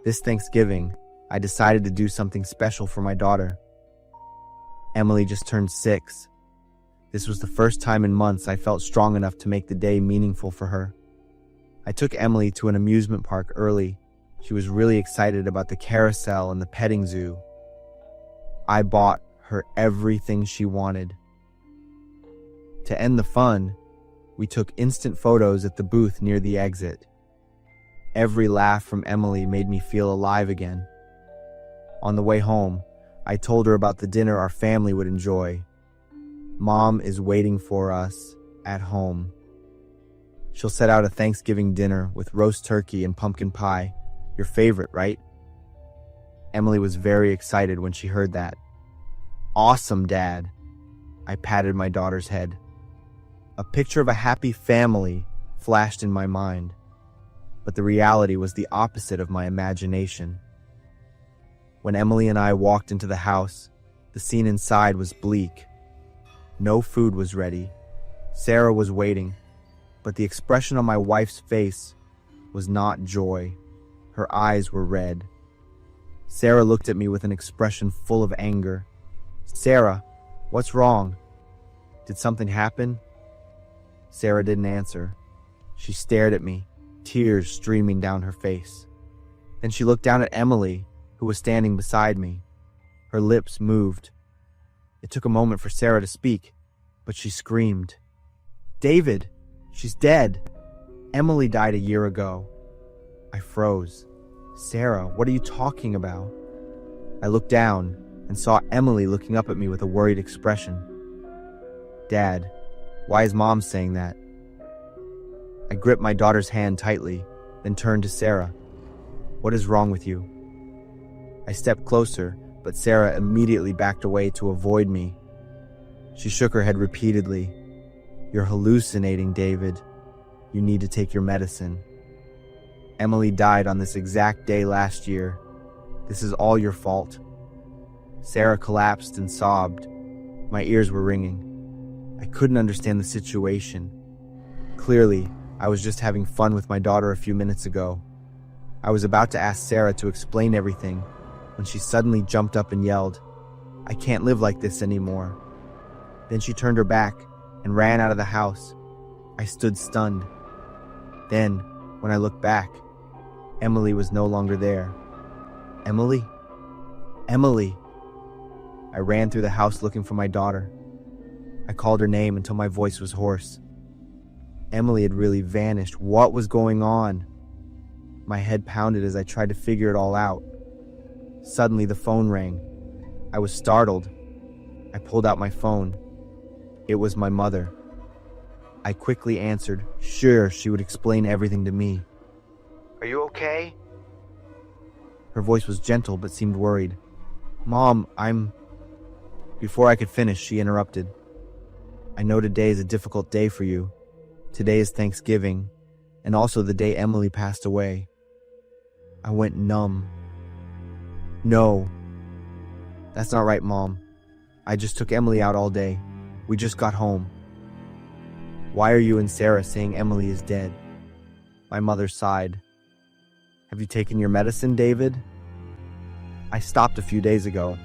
This Thanksgiving, I decided to do something special for my daughter. Emily just turned 6. This was the first time in months I felt strong enough to make the day meaningful for her. I took Emily to an amusement park early. She was really excited about the carousel and the petting zoo. I bought her everything she wanted. To end the fun, we took instant photos at the booth near the exit. Every laugh from Emily made me feel alive again. On the way home, I told her about the dinner our family would enjoy. Mom is waiting for us at home. She'll set out a Thanksgiving dinner with roast turkey and pumpkin pie. Your favorite, right? Emily was very excited when she heard that. Awesome, Dad. I patted my daughter's head. A picture of a happy family flashed in my mind, but the reality was the opposite of my imagination. When Emily and I walked into the house, the scene inside was bleak. No food was ready. Sarah was waiting, but the expression on my wife's face was not joy. Her eyes were red. Sarah looked at me with an expression full of anger. Sarah, what's wrong? Did something happen? Sarah didn't answer. She stared at me, tears streaming down her face. Then she looked down at Emily, who was standing beside me. Her lips moved. It took a moment for Sarah to speak, but she screamed. David, she's dead. Emily died a year ago. I froze. Sarah, what are you talking about? I looked down and saw Emily looking up at me with a worried expression. Dad, why is Mom saying that? I gripped my daughter's hand tightly, then turned to Sarah. What is wrong with you? I stepped closer, but Sarah immediately backed away to avoid me. She shook her head repeatedly. You're hallucinating, David. You need to take your medicine. Emily died on this exact day last year. This is all your fault. Sarah collapsed and sobbed. My ears were ringing. I couldn't understand the situation. Clearly, I was just having fun with my daughter a few minutes ago. I was about to ask Sarah to explain everything when she suddenly jumped up and yelled, I can't live like this anymore. Then she turned her back and ran out of the house. I stood stunned. Then, when I looked back, Emily was no longer there. Emily? Emily! I ran through the house looking for my daughter. I called her name until my voice was hoarse. Emily had really vanished. What was going on? My head pounded as I tried to figure it all out. Suddenly, the phone rang. I was startled. I pulled out my phone. It was my mother. I quickly answered, sure she would explain everything to me. Are you okay? Her voice was gentle but seemed worried. Mom, Before I could finish, she interrupted. I know today is a difficult day for you. Today is Thanksgiving, and also the day Emily passed away. I went numb. No. That's not right, Mom. I just took Emily out all day. We just got home. Why are you and Sarah saying Emily is dead? My mother sighed. Have you taken your medicine, David? I stopped a few days ago.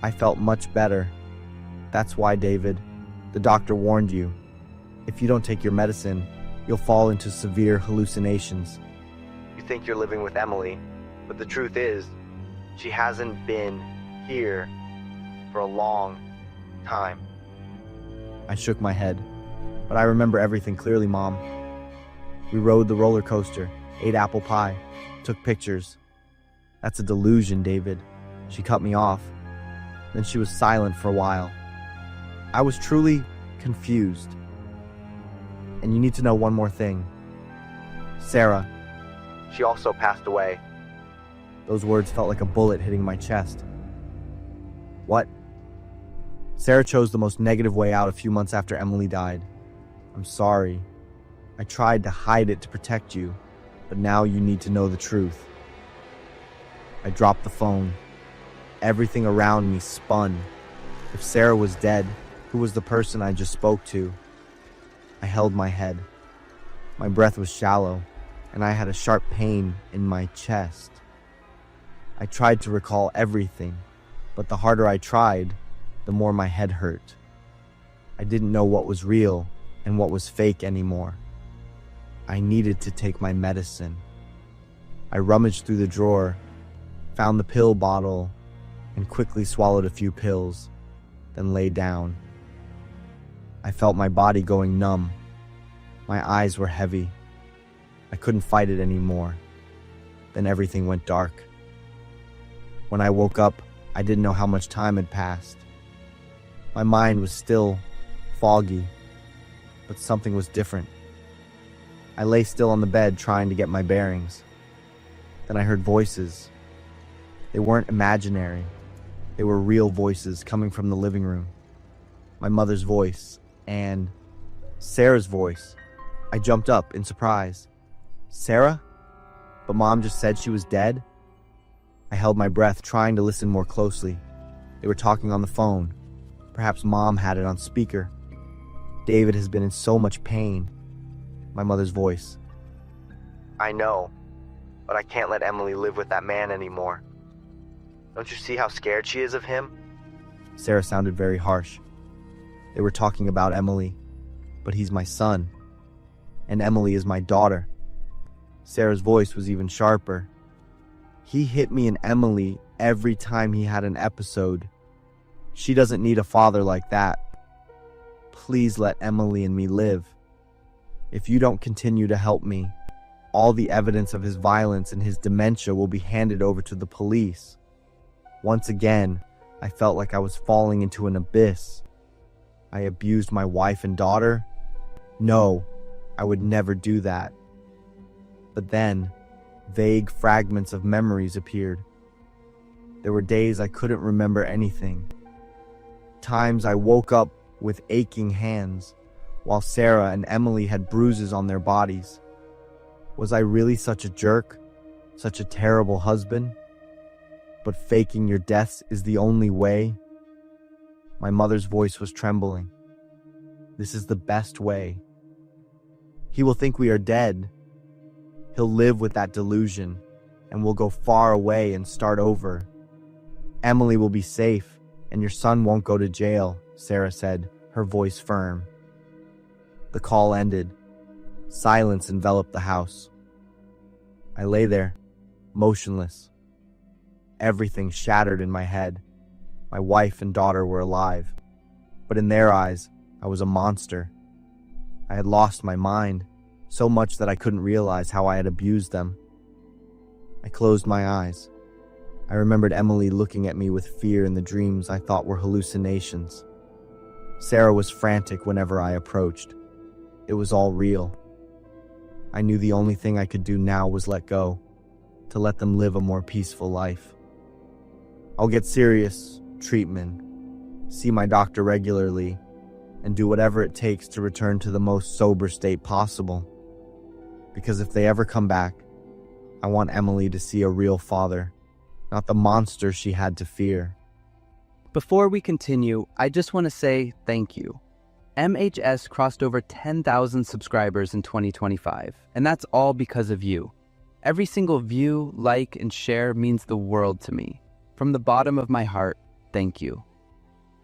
I felt much better. That's why, David. The doctor warned you. If you don't take your medicine, you'll fall into severe hallucinations. You think you're living with Emily, but the truth is, she hasn't been here for a long time. I shook my head, but I remember everything clearly, Mom. We rode the roller coaster, ate apple pie, took pictures. That's a delusion, David. She cut me off. Then she was silent for a while. I was truly confused. And you need to know one more thing. Sarah, she also passed away. Those words felt like a bullet hitting my chest. What? Sarah chose the most negative way out a few months after Emily died. I'm sorry. I tried to hide it to protect you, but now you need to know the truth. I dropped the phone. Everything around me spun. If Sarah was dead, who was the person I just spoke to? I held my head. My breath was shallow, and I had a sharp pain in my chest. I tried to recall everything, but the harder I tried, the more my head hurt. I didn't know what was real and what was fake anymore. I needed to take my medicine. I rummaged through the drawer, found the pill bottle, and quickly swallowed a few pills, then lay down. I felt my body going numb. My eyes were heavy. I couldn't fight it anymore. Then everything went dark. When I woke up, I didn't know how much time had passed. My mind was still foggy, but something was different. I lay still on the bed trying to get my bearings. Then I heard voices. They weren't imaginary. They were real voices coming from the living room. My mother's voice and Sarah's voice. I jumped up in surprise. Sarah? But Mom just said she was dead? I held my breath, trying to listen more closely. They were talking on the phone. Perhaps Mom had it on speaker. David has been in so much pain. My mother's voice. I know, but I can't let Emily live with that man anymore. Don't you see how scared she is of him? Sarah sounded very harsh. They were talking about Emily, but he's my son, and Emily is my daughter. Sarah's voice was even sharper. He hit me and Emily every time he had an episode. She doesn't need a father like that. Please let Emily and me live. If you don't continue to help me, all the evidence of his violence and his dementia will be handed over to the police. Once again, I felt like I was falling into an abyss. I abused my wife and daughter? No, I would never do that. But then, vague fragments of memories appeared. There were days I couldn't remember anything. Times I woke up with aching hands, while Sarah and Emily had bruises on their bodies. Was I really such a jerk? Such a terrible husband? But faking your deaths is the only way? My mother's voice was trembling. This is the best way. He will think we are dead. He'll live with that delusion, and we'll go far away and start over. Emily will be safe, and your son won't go to jail, Sarah said, her voice firm. The call ended. Silence enveloped the house. I lay there, motionless. Everything shattered in my head. My wife and daughter were alive, but in their eyes, I was a monster. I had lost my mind, so much that I couldn't realize how I had abused them. I closed my eyes. I remembered Emily looking at me with fear in the dreams I thought were hallucinations. Sarah was frantic whenever I approached. It was all real. I knew the only thing I could do now was let go, to let them live a more peaceful life. I'll get serious treatment, see my doctor regularly, and do whatever it takes to return to the most sober state possible. Because if they ever come back, I want Emily to see a real father, not the monster she had to fear. Before we continue, I just want to say thank you. MHS crossed over 10,000 subscribers in 2025, and that's all because of you. Every single view, like, and share means the world to me. From the bottom of my heart, thank you.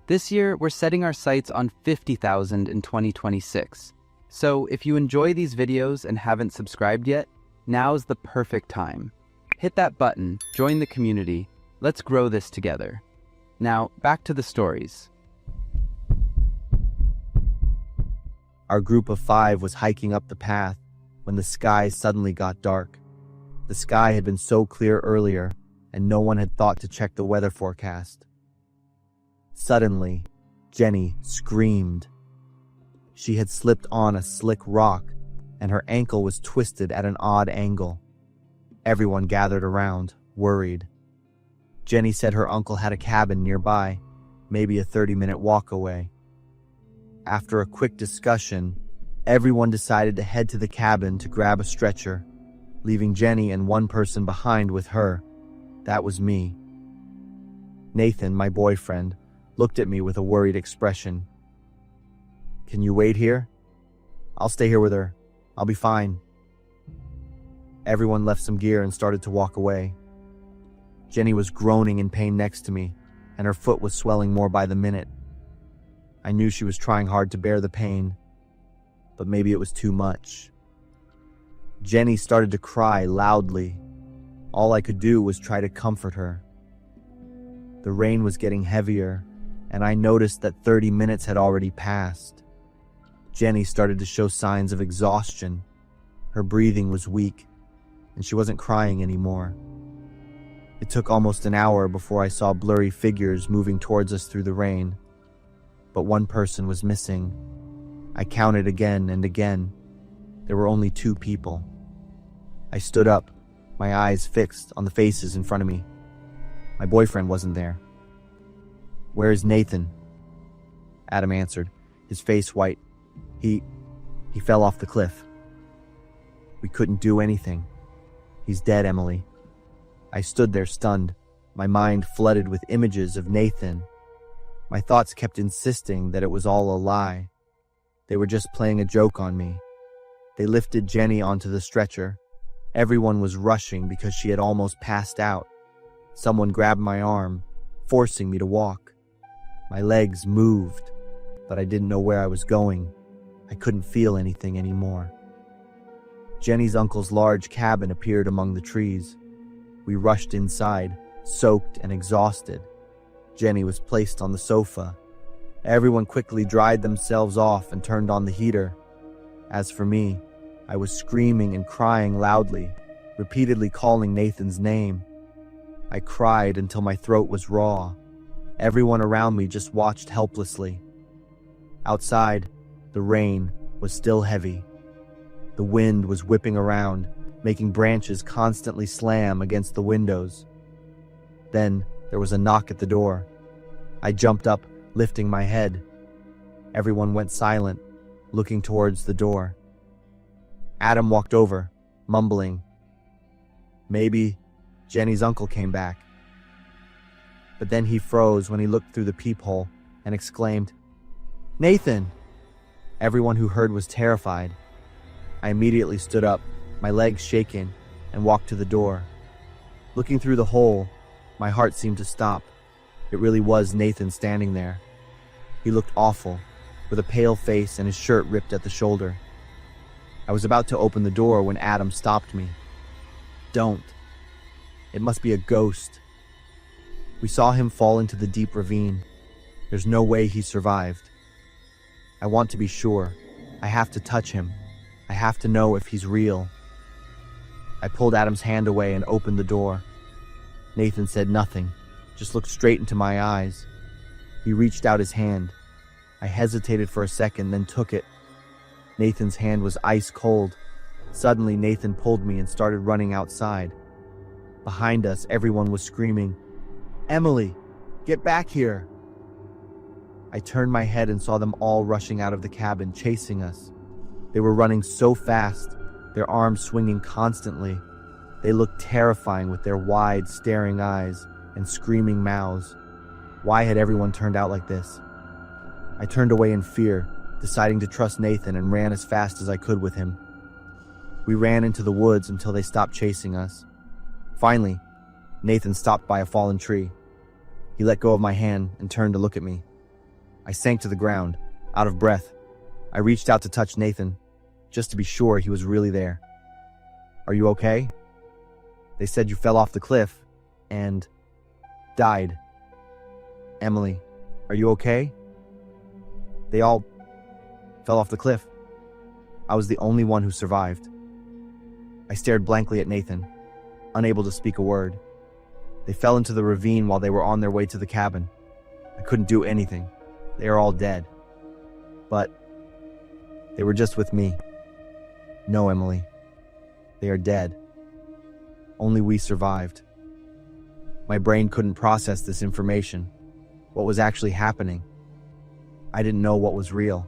This year, we're setting our sights on 50,000 in 2026. So if you enjoy these videos and haven't subscribed yet, now's the perfect time. Hit that button, join the community, let's grow this together. Now, back to the stories. Our group of 5 was hiking up the path when the sky suddenly got dark. The sky had been so clear earlier, and no one had thought to check the weather forecast. Suddenly, Jenny screamed. She had slipped on a slick rock, and her ankle was twisted at an odd angle. Everyone gathered around, worried. Jenny said her uncle had a cabin nearby, maybe a 30-minute walk away. After a quick discussion, everyone decided to head to the cabin to grab a stretcher, leaving Jenny and one person behind with her. That was me. Nathan, my boyfriend, looked at me with a worried expression. Can you wait here? I'll stay here with her. I'll be fine. Everyone left some gear and started to walk away. Jenny was groaning in pain next to me, and her foot was swelling more by the minute. I knew she was trying hard to bear the pain, but maybe it was too much. Jenny started to cry loudly. All I could do was try to comfort her. The rain was getting heavier, and I noticed that 30 minutes had already passed. Jenny started to show signs of exhaustion. Her breathing was weak, and she wasn't crying anymore. It took almost an hour before I saw blurry figures moving towards us through the rain. But one person was missing. I counted again and again. There were only 2 people. I stood up, my eyes fixed on the faces in front of me. My boyfriend wasn't there. "Where is Nathan?" Adam answered, his face white. He fell off the cliff. We couldn't do anything. He's dead, Emily. I stood there stunned, my mind flooded with images of Nathan. My thoughts kept insisting that it was all a lie. They were just playing a joke on me. They lifted Jenny onto the stretcher. Everyone was rushing because she had almost passed out. Someone grabbed my arm, forcing me to walk. My legs moved, but I didn't know where I was going. I couldn't feel anything anymore. Jenny's uncle's large cabin appeared among the trees. We rushed inside, soaked and exhausted. Jenny was placed on the sofa. Everyone quickly dried themselves off and turned on the heater. As for me, I was screaming and crying loudly, repeatedly calling Nathan's name. I cried until my throat was raw. Everyone around me just watched helplessly. Outside, the rain was still heavy. The wind was whipping around, making branches constantly slam against the windows. Then there was a knock at the door. I jumped up, lifting my head. Everyone went silent, looking towards the door. Adam walked over, mumbling. Maybe Jenny's uncle came back. But then he froze when he looked through the peephole and exclaimed, "Nathan!" Everyone who heard was terrified. I immediately stood up, my legs shaking, and walked to the door. Looking through the hole, my heart seemed to stop. It really was Nathan standing there. He looked awful, with a pale face and his shirt ripped at the shoulder. I was about to open the door when Adam stopped me. "Don't. It must be a ghost." We saw him fall into the deep ravine. There's no way he survived. I want to be sure. I have to touch him. I have to know if he's real. I pulled Adam's hand away and opened the door. Nathan said nothing, just looked straight into my eyes. He reached out his hand. I hesitated for a second, then took it. Nathan's hand was ice cold. Suddenly, Nathan pulled me and started running outside. Behind us, everyone was screaming, "Emily, get back here!" I turned my head and saw them all rushing out of the cabin, chasing us. They were running so fast, their arms swinging constantly. They looked terrifying with their wide, staring eyes and screaming mouths. Why had everyone turned out like this? I turned away in fear, deciding to trust Nathan, and ran as fast as I could with him. We ran into the woods until they stopped chasing us. Finally, Nathan stopped by a fallen tree. He let go of my hand and turned to look at me. I sank to the ground, out of breath. I reached out to touch Nathan, just to be sure he was really there. "Are you okay? They said you fell off the cliff and died. Emily, are you okay?" They all fell off the cliff. I was the only one who survived. I stared blankly at Nathan, unable to speak a word. They fell into the ravine while they were on their way to the cabin. I couldn't do anything. They are all dead. But they were just with me. No, Emily. They are dead. Only we survived. My brain couldn't process this information. What was actually happening? I didn't know what was real.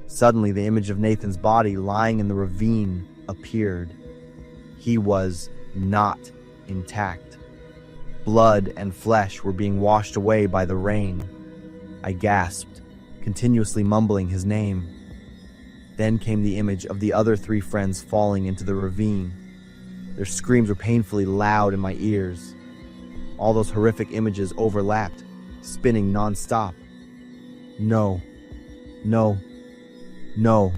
Suddenly, the image of Nathan's body lying in the ravine appeared. He was not intact. Blood and flesh were being washed away by the rain. I gasped, continuously mumbling his name. Then came the image of the other 3 friends falling into the ravine. Their screams were painfully loud in my ears. All those horrific images overlapped, spinning non-stop. No, no, no.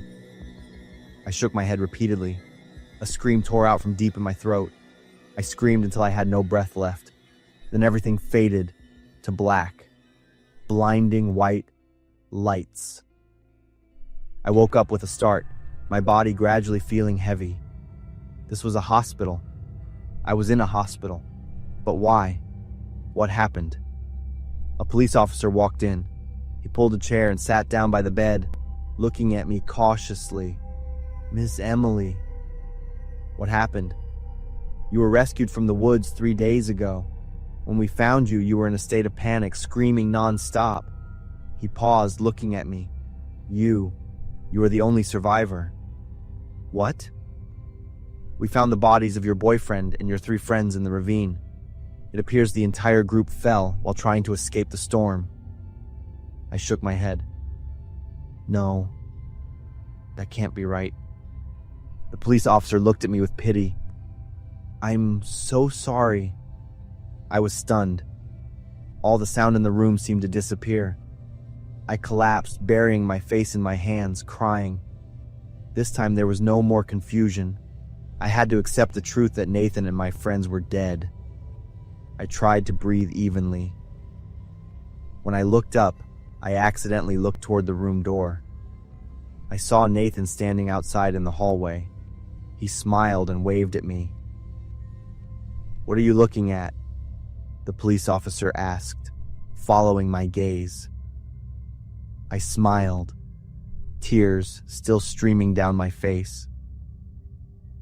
I shook my head repeatedly. A scream tore out from deep in my throat. I screamed until I had no breath left. Then everything faded to black. Blinding white lights. I woke up with a start, my body gradually feeling heavy. This was a hospital. I was in a hospital. But why? What happened? A police officer walked in. He pulled a chair and sat down by the bed, looking at me cautiously. "Miss Emily." "What happened?" "You were rescued from the woods 3 days ago. When we found you, you were in a state of panic, screaming non-stop." He paused, looking at me. You are the only survivor." "What?" "We found the bodies of your boyfriend and your 3 friends in the ravine. It appears the entire group fell while trying to escape the storm." I shook my head. "No, that can't be right." The police officer looked at me with pity. "I'm so sorry." I was stunned. All the sound in the room seemed to disappear. I collapsed, burying my face in my hands, crying. This time there was no more confusion. I had to accept the truth that Nathan and my friends were dead. I tried to breathe evenly. When I looked up, I accidentally looked toward the room door. I saw Nathan standing outside in the hallway. He smiled and waved at me. "What are you looking at?" the police officer asked, following my gaze. I smiled, tears still streaming down my face.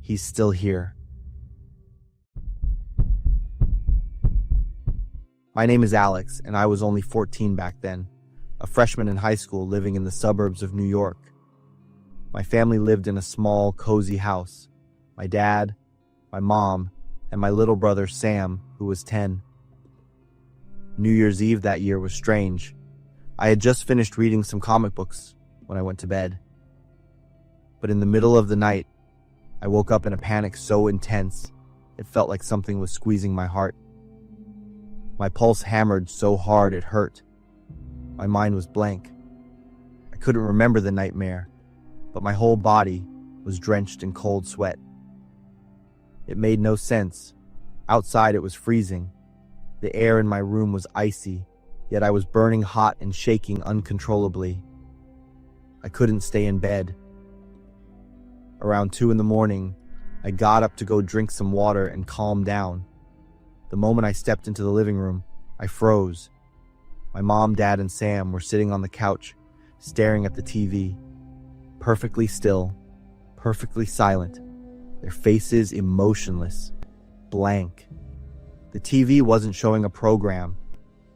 "He's still here." My name is Alex, and I was only 14 back then, a freshman in high school living in the suburbs of New York. My family lived in a small, cozy house. My dad, my mom, and my little brother Sam, who was 10. New Year's Eve that year was strange. I had just finished reading some comic books when I went to bed. But in the middle of the night, I woke up in a panic so intense, it felt like something was squeezing my heart. My pulse hammered so hard it hurt. My mind was blank. I couldn't remember the nightmare, but my whole body was drenched in cold sweat. It made no sense. Outside it was freezing. The air in my room was icy, yet I was burning hot and shaking uncontrollably. I couldn't stay in bed. Around 2 a.m, I got up to go drink some water and calm down. The moment I stepped into the living room, I froze. My mom, dad, and Sam were sitting on the couch, staring at the TV. Perfectly still, perfectly silent, their faces emotionless, blank. The TV wasn't showing a program.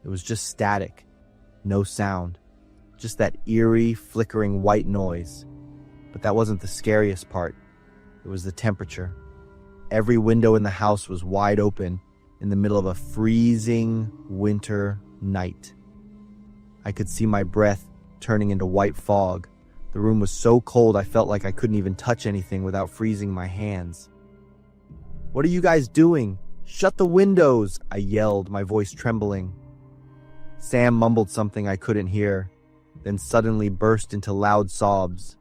It was just static, no sound, just that eerie, flickering white noise. But that wasn't the scariest part. It was the temperature. Every window in the house was wide open in the middle of a freezing winter night. I could see my breath turning into white fog. The room was so cold I felt like I couldn't even touch anything without freezing my hands. "What are you guys doing? Shut the windows!" I yelled, my voice trembling. Sam mumbled something I couldn't hear, then suddenly burst into loud sobs.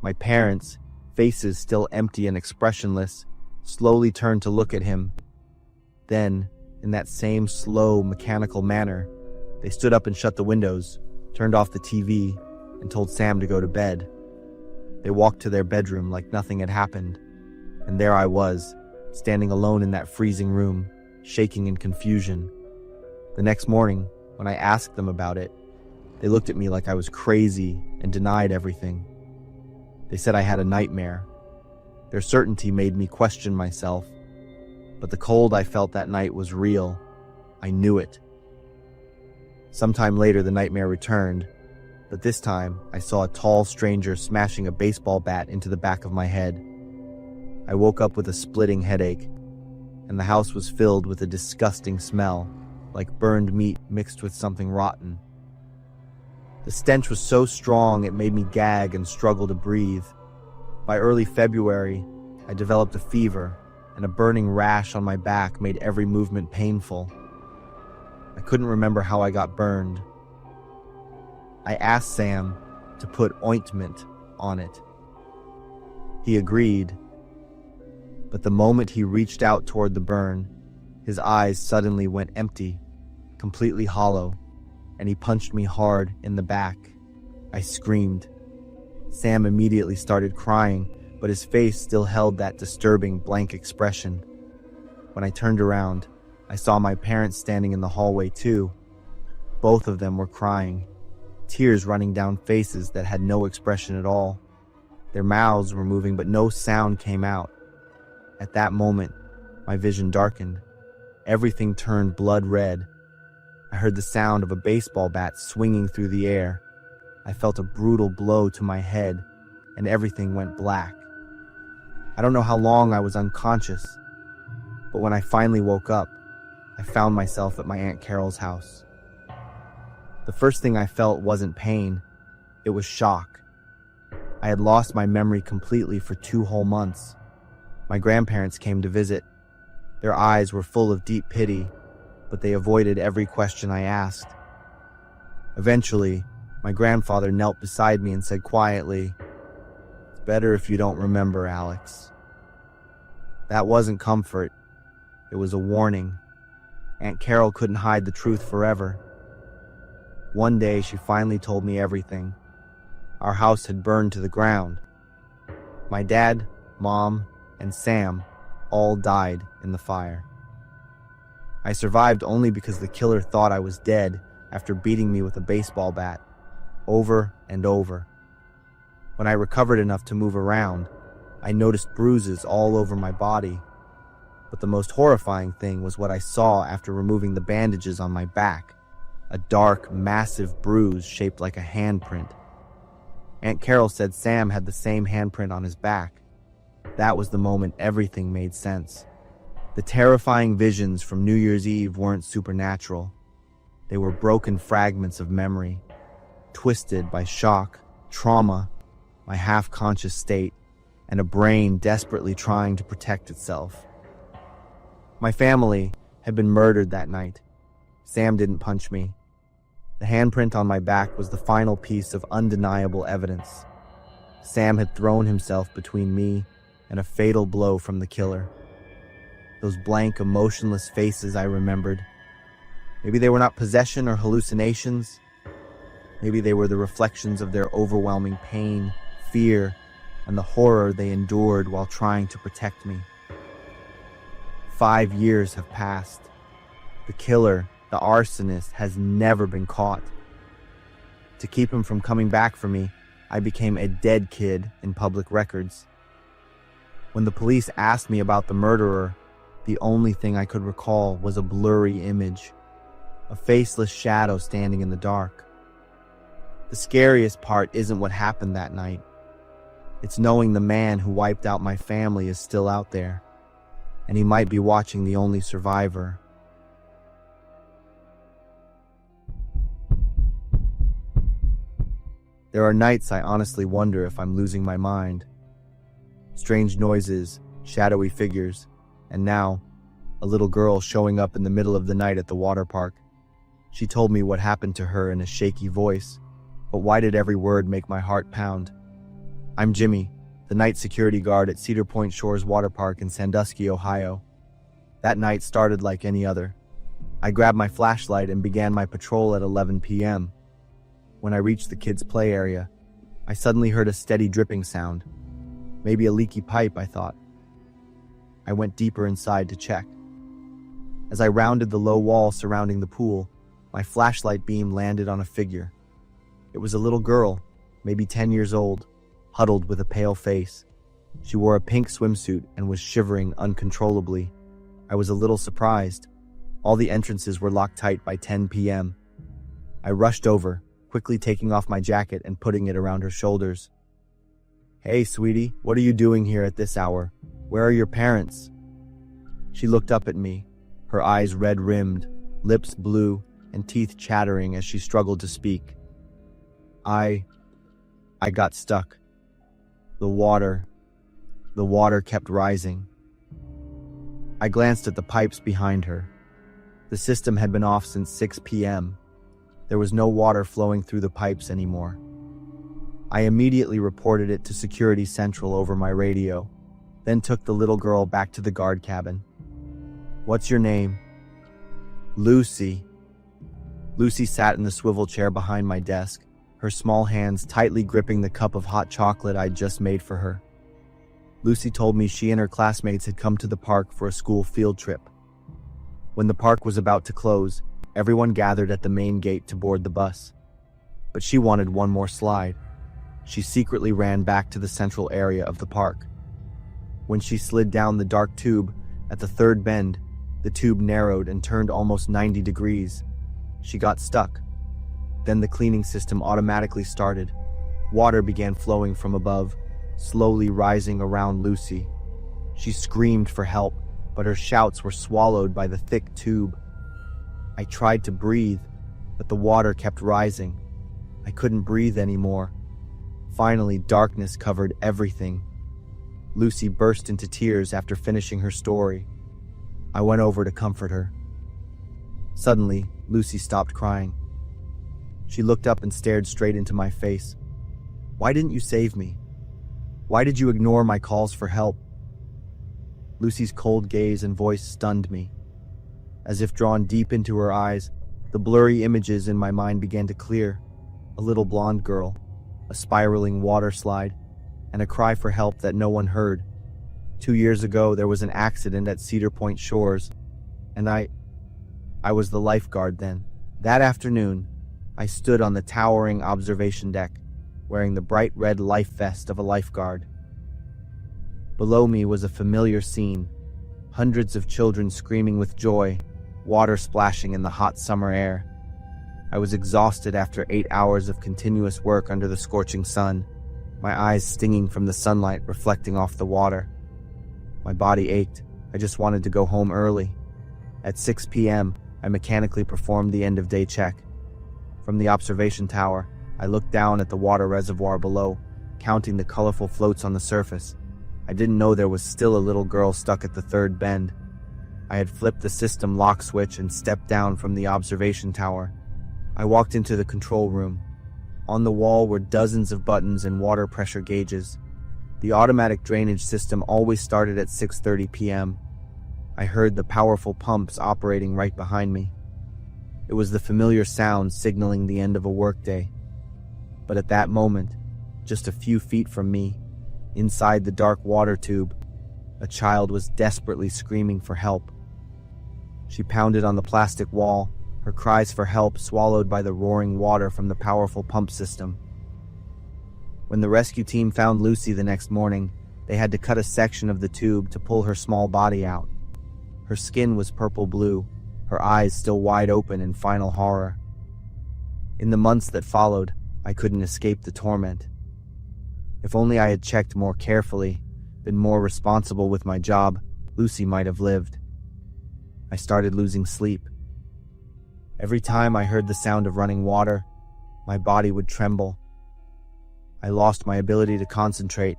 My parents, faces still empty and expressionless, slowly turned to look at him. Then, in that same slow, mechanical manner, they stood up and shut the windows, turned off the TV, and told Sam to go to bed. They walked to their bedroom like nothing had happened, and there I was, standing alone in that freezing room, shaking in confusion. The next morning, when I asked them about it, they looked at me like I was crazy and denied everything. They said I had a nightmare. Their certainty made me question myself, but the cold I felt that night was real. I knew it. Sometime later, the nightmare returned, but this time I saw a tall stranger smashing a baseball bat into the back of my head. I woke up with a splitting headache, and the house was filled with a disgusting smell, like burned meat mixed with something rotten. The stench was so strong it made me gag and struggle to breathe. By early February, I developed a fever, and a burning rash on my back made every movement painful. I couldn't remember how I got burned. I asked Sam to put ointment on it. He agreed, but the moment he reached out toward the burn, his eyes suddenly went empty, completely hollow, and he punched me hard in the back. I screamed. Sam immediately started crying, but his face still held that disturbing blank expression. When I turned around, I saw my parents standing in the hallway too. Both of them were crying, tears running down faces that had no expression at all. Their mouths were moving, but no sound came out. At that moment, my vision darkened. Everything turned blood red. I heard the sound of a baseball bat swinging through the air. I felt a brutal blow to my head, and everything went black. I don't know how long I was unconscious, but when I finally woke up, I found myself at my Aunt Carol's house. The first thing I felt wasn't pain, it was shock. I had lost my memory completely for 2 whole months. My grandparents came to visit. Their eyes were full of deep pity, but they avoided every question I asked. Eventually, my grandfather knelt beside me and said quietly, "It's better if you don't remember, Alex." That wasn't comfort. It was a warning. Aunt Carol couldn't hide the truth forever. One day, she finally told me everything. Our house had burned to the ground. My dad, Mom, and Sam all died in the fire. I survived only because the killer thought I was dead after beating me with a baseball bat, over and over. When I recovered enough to move around, I noticed bruises all over my body. But the most horrifying thing was what I saw after removing the bandages on my back, a dark, massive bruise shaped like a handprint. Aunt Carol said Sam had the same handprint on his back. That was the moment everything made sense. The terrifying visions from New Year's Eve weren't supernatural. They were broken fragments of memory, twisted by shock, trauma, my half-conscious state, and a brain desperately trying to protect itself. My family had been murdered that night. Sam didn't punch me. The handprint on my back was the final piece of undeniable evidence. Sam had thrown himself between me and a fatal blow from the killer. Those blank, emotionless faces I remembered. Maybe they were not possession or hallucinations. Maybe they were the reflections of their overwhelming pain, fear, and the horror they endured while trying to protect me. 5 years have passed. The killer, the arsonist, has never been caught. To keep him from coming back for me, I became a dead kid in public records. When the police asked me about the murderer, the only thing I could recall was a blurry image, a faceless shadow standing in the dark. The scariest part isn't what happened that night. It's knowing the man who wiped out my family is still out there, and he might be watching the only survivor. There are nights I honestly wonder if I'm losing my mind. Strange noises, shadowy figures, and now, a little girl showing up in the middle of the night at the water park. She told me what happened to her in a shaky voice, but why did every word make my heart pound? I'm Jimmy, the night security guard at Cedar Point Shores Water Park in Sandusky, Ohio. That night started like any other. I grabbed my flashlight and began my patrol at 11 p.m. When I reached the kids' play area, I suddenly heard a steady dripping sound. Maybe a leaky pipe, I thought. I went deeper inside to check. As I rounded the low wall surrounding the pool, my flashlight beam landed on a figure. It was a little girl, maybe 10 years old, huddled with a pale face. She wore a pink swimsuit and was shivering uncontrollably. I was a little surprised. All the entrances were locked tight by 10 p.m. I rushed over, quickly taking off my jacket and putting it around her shoulders. "Hey, sweetie, what are you doing here at this hour? Where are your parents?" She looked up at me, her eyes red-rimmed, lips blue, and teeth chattering as she struggled to speak. I got stuck. The water kept rising. I glanced at the pipes behind her. The system had been off since 6 p.m. There was no water flowing through the pipes anymore. I immediately reported it to Security Central over my radio, then took the little girl back to the guard cabin. "What's your name?" "Lucy." Lucy sat in the swivel chair behind my desk, her small hands tightly gripping the cup of hot chocolate I'd just made for her. Lucy told me she and her classmates had come to the park for a school field trip. When the park was about to close, everyone gathered at the main gate to board the bus. But she wanted one more slide. She secretly ran back to the central area of the park. When she slid down the dark tube at the third bend, the tube narrowed and turned almost 90 degrees. She got stuck. Then the cleaning system automatically started. Water began flowing from above, slowly rising around Lucy. She screamed for help, but her shouts were swallowed by the thick tube. I tried to breathe, but the water kept rising. I couldn't breathe anymore. Finally, darkness covered everything. Lucy burst into tears after finishing her story. I went over to comfort her. Suddenly, Lucy stopped crying. She looked up and stared straight into my face. "Why didn't you save me? Why did you ignore my calls for help?" Lucy's cold gaze and voice stunned me. As if drawn deep into her eyes, the blurry images in my mind began to clear. A little blonde girl, a spiraling water slide, and a cry for help that no one heard. 2 years ago, there was an accident at Cedar Point Shores, and I was the lifeguard then. That afternoon, I stood on the towering observation deck, wearing the bright red life vest of a lifeguard. Below me was a familiar scene, hundreds of children screaming with joy, water splashing in the hot summer air. I was exhausted after 8 hours of continuous work under the scorching sun, my eyes stinging from the sunlight reflecting off the water. My body ached. I just wanted to go home early. At 6 p.m., I mechanically performed the end-of-day check. From the observation tower, I looked down at the water reservoir below, counting the colorful floats on the surface. I didn't know there was still a little girl stuck at the third bend. I had flipped the system lock switch and stepped down from the observation tower. I walked into the control room. On the wall were dozens of buttons and water pressure gauges. The automatic drainage system always started at 6:30 p.m. I heard the powerful pumps operating right behind me. It was the familiar sound signaling the end of a workday. But at that moment, just a few feet from me, inside the dark water tube, a child was desperately screaming for help. She pounded on the plastic wall, her cries for help swallowed by the roaring water from the powerful pump system. When the rescue team found Lucy the next morning, they had to cut a section of the tube to pull her small body out. Her skin was purple-blue, her eyes still wide open in final horror. In the months that followed, I couldn't escape the torment. If only I had checked more carefully, been more responsible with my job, Lucy might have lived. I started losing sleep. Every time I heard the sound of running water, my body would tremble. I lost my ability to concentrate,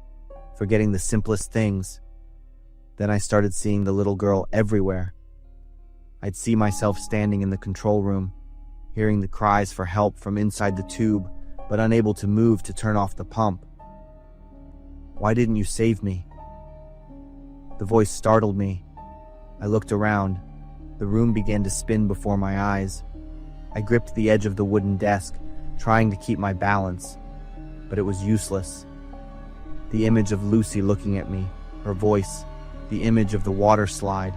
forgetting the simplest things. Then I started seeing the little girl everywhere. I'd see myself standing in the control room, hearing the cries for help from inside the tube, but unable to move to turn off the pump. "Why didn't you save me?" The voice startled me. I looked around. The room began to spin before my eyes. I gripped the edge of the wooden desk, trying to keep my balance, but it was useless. The image of Lucy looking at me, her voice, the image of the water slide,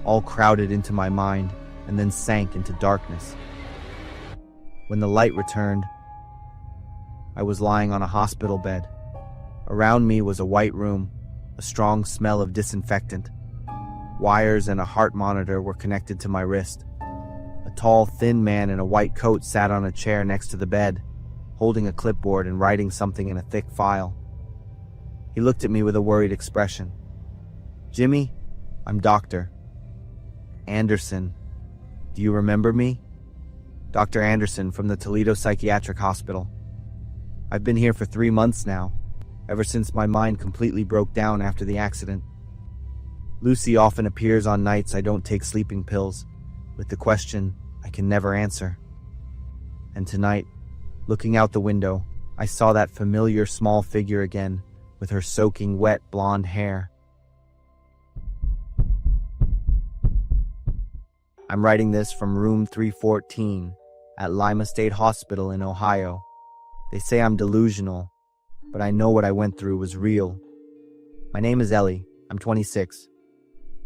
all crowded into my mind and then sank into darkness. When the light returned, I was lying on a hospital bed. Around me was a white room, a strong smell of disinfectant. Wires and a heart monitor were connected to my wrist. A tall, thin man in a white coat sat on a chair next to the bed, holding a clipboard and writing something in a thick file. He looked at me with a worried expression. "Jimmy, I'm Dr. Anderson. Do you remember me?" "Dr. Anderson from the Toledo Psychiatric Hospital. I've been here for 3 months now, ever since my mind completely broke down after the accident. Lucy often appears on nights I don't take sleeping pills, with the question I can never answer. And tonight, looking out the window, I saw that familiar small figure again, with her soaking wet blonde hair. I'm writing this from room 314 at Lima State Hospital in Ohio. They say I'm delusional, but I know what I went through was real. My name is Ellie. I'm 26.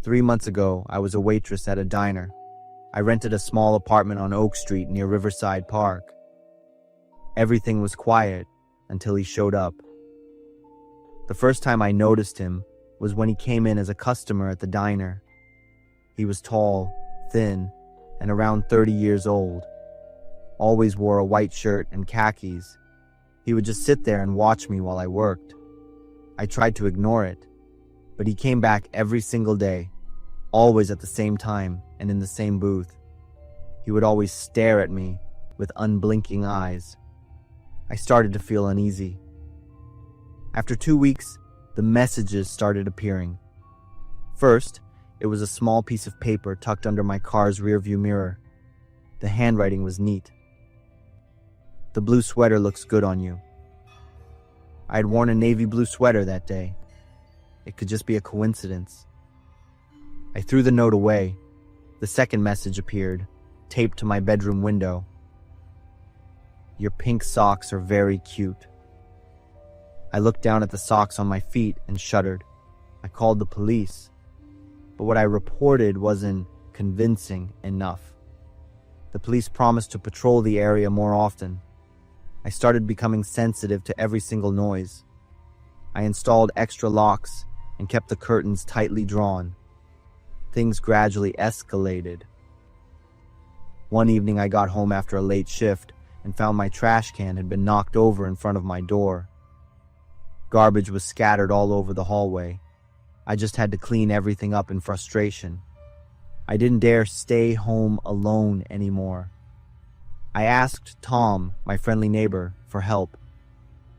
3 months ago, I was a waitress at a diner. I rented a small apartment on Oak Street near Riverside Park. Everything was quiet until he showed up. The first time I noticed him was when he came in as a customer at the diner. He was tall, thin, and around 30 years old. Always wore a white shirt and khakis. He would just sit there and watch me while I worked. I tried to ignore it, but he came back every single day, always at the same time and in the same booth. He would always stare at me with unblinking eyes. I started to feel uneasy. After 2 weeks, the messages started appearing. First, it was a small piece of paper tucked under my car's rearview mirror. The handwriting was neat. "The blue sweater looks good on you." I had worn a navy blue sweater that day. It could just be a coincidence. I threw the note away. The second message appeared, taped to my bedroom window. "Your pink socks are very cute." I looked down at the socks on my feet and shuddered. I called the police, but what I reported wasn't convincing enough. The police promised to patrol the area more often. I started becoming sensitive to every single noise. I installed extra locks and kept the curtains tightly drawn. Things gradually escalated. One evening I got home after a late shift and found my trash can had been knocked over in front of my door. Garbage was scattered all over the hallway. I just had to clean everything up in frustration. I didn't dare stay home alone anymore. I asked Tom, my friendly neighbor, for help.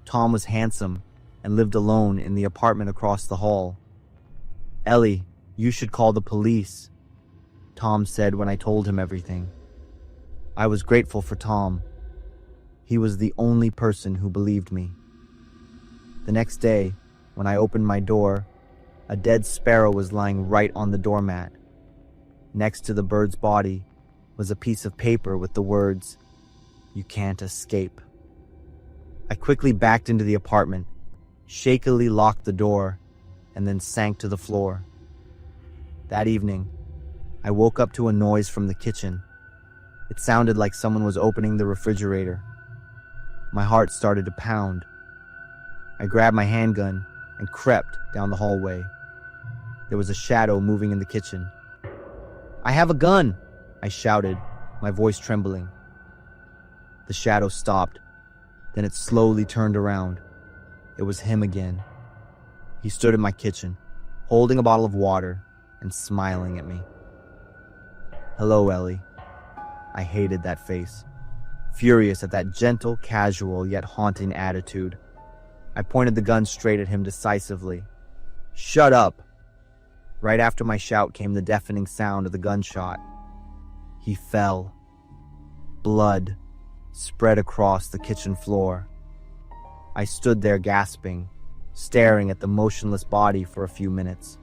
Tom was handsome and lived alone in the apartment across the hall. "Ellie, you should call the police," Tom said when I told him everything. I was grateful for Tom. He was the only person who believed me. The next day, when I opened my door, a dead sparrow was lying right on the doormat. Next to the bird's body was a piece of paper with the words, "You can't escape." I quickly backed into the apartment, shakily locked the door, and then sank to the floor. That evening, I woke up to a noise from the kitchen. It sounded like someone was opening the refrigerator. My heart started to pound. I grabbed my handgun and crept down the hallway. There was a shadow moving in the kitchen. "I have a gun!" I shouted, my voice trembling. The shadow stopped. Then it slowly turned around. It was him again. He stood in my kitchen, holding a bottle of water and smiling at me. "Hello, Ellie." I hated that face, furious at that gentle, casual, yet haunting attitude. I pointed the gun straight at him decisively. "Shut up!" Right after my shout came the deafening sound of the gunshot. He fell. Blood spread across the kitchen floor. I stood there gasping, staring at the motionless body for a few minutes.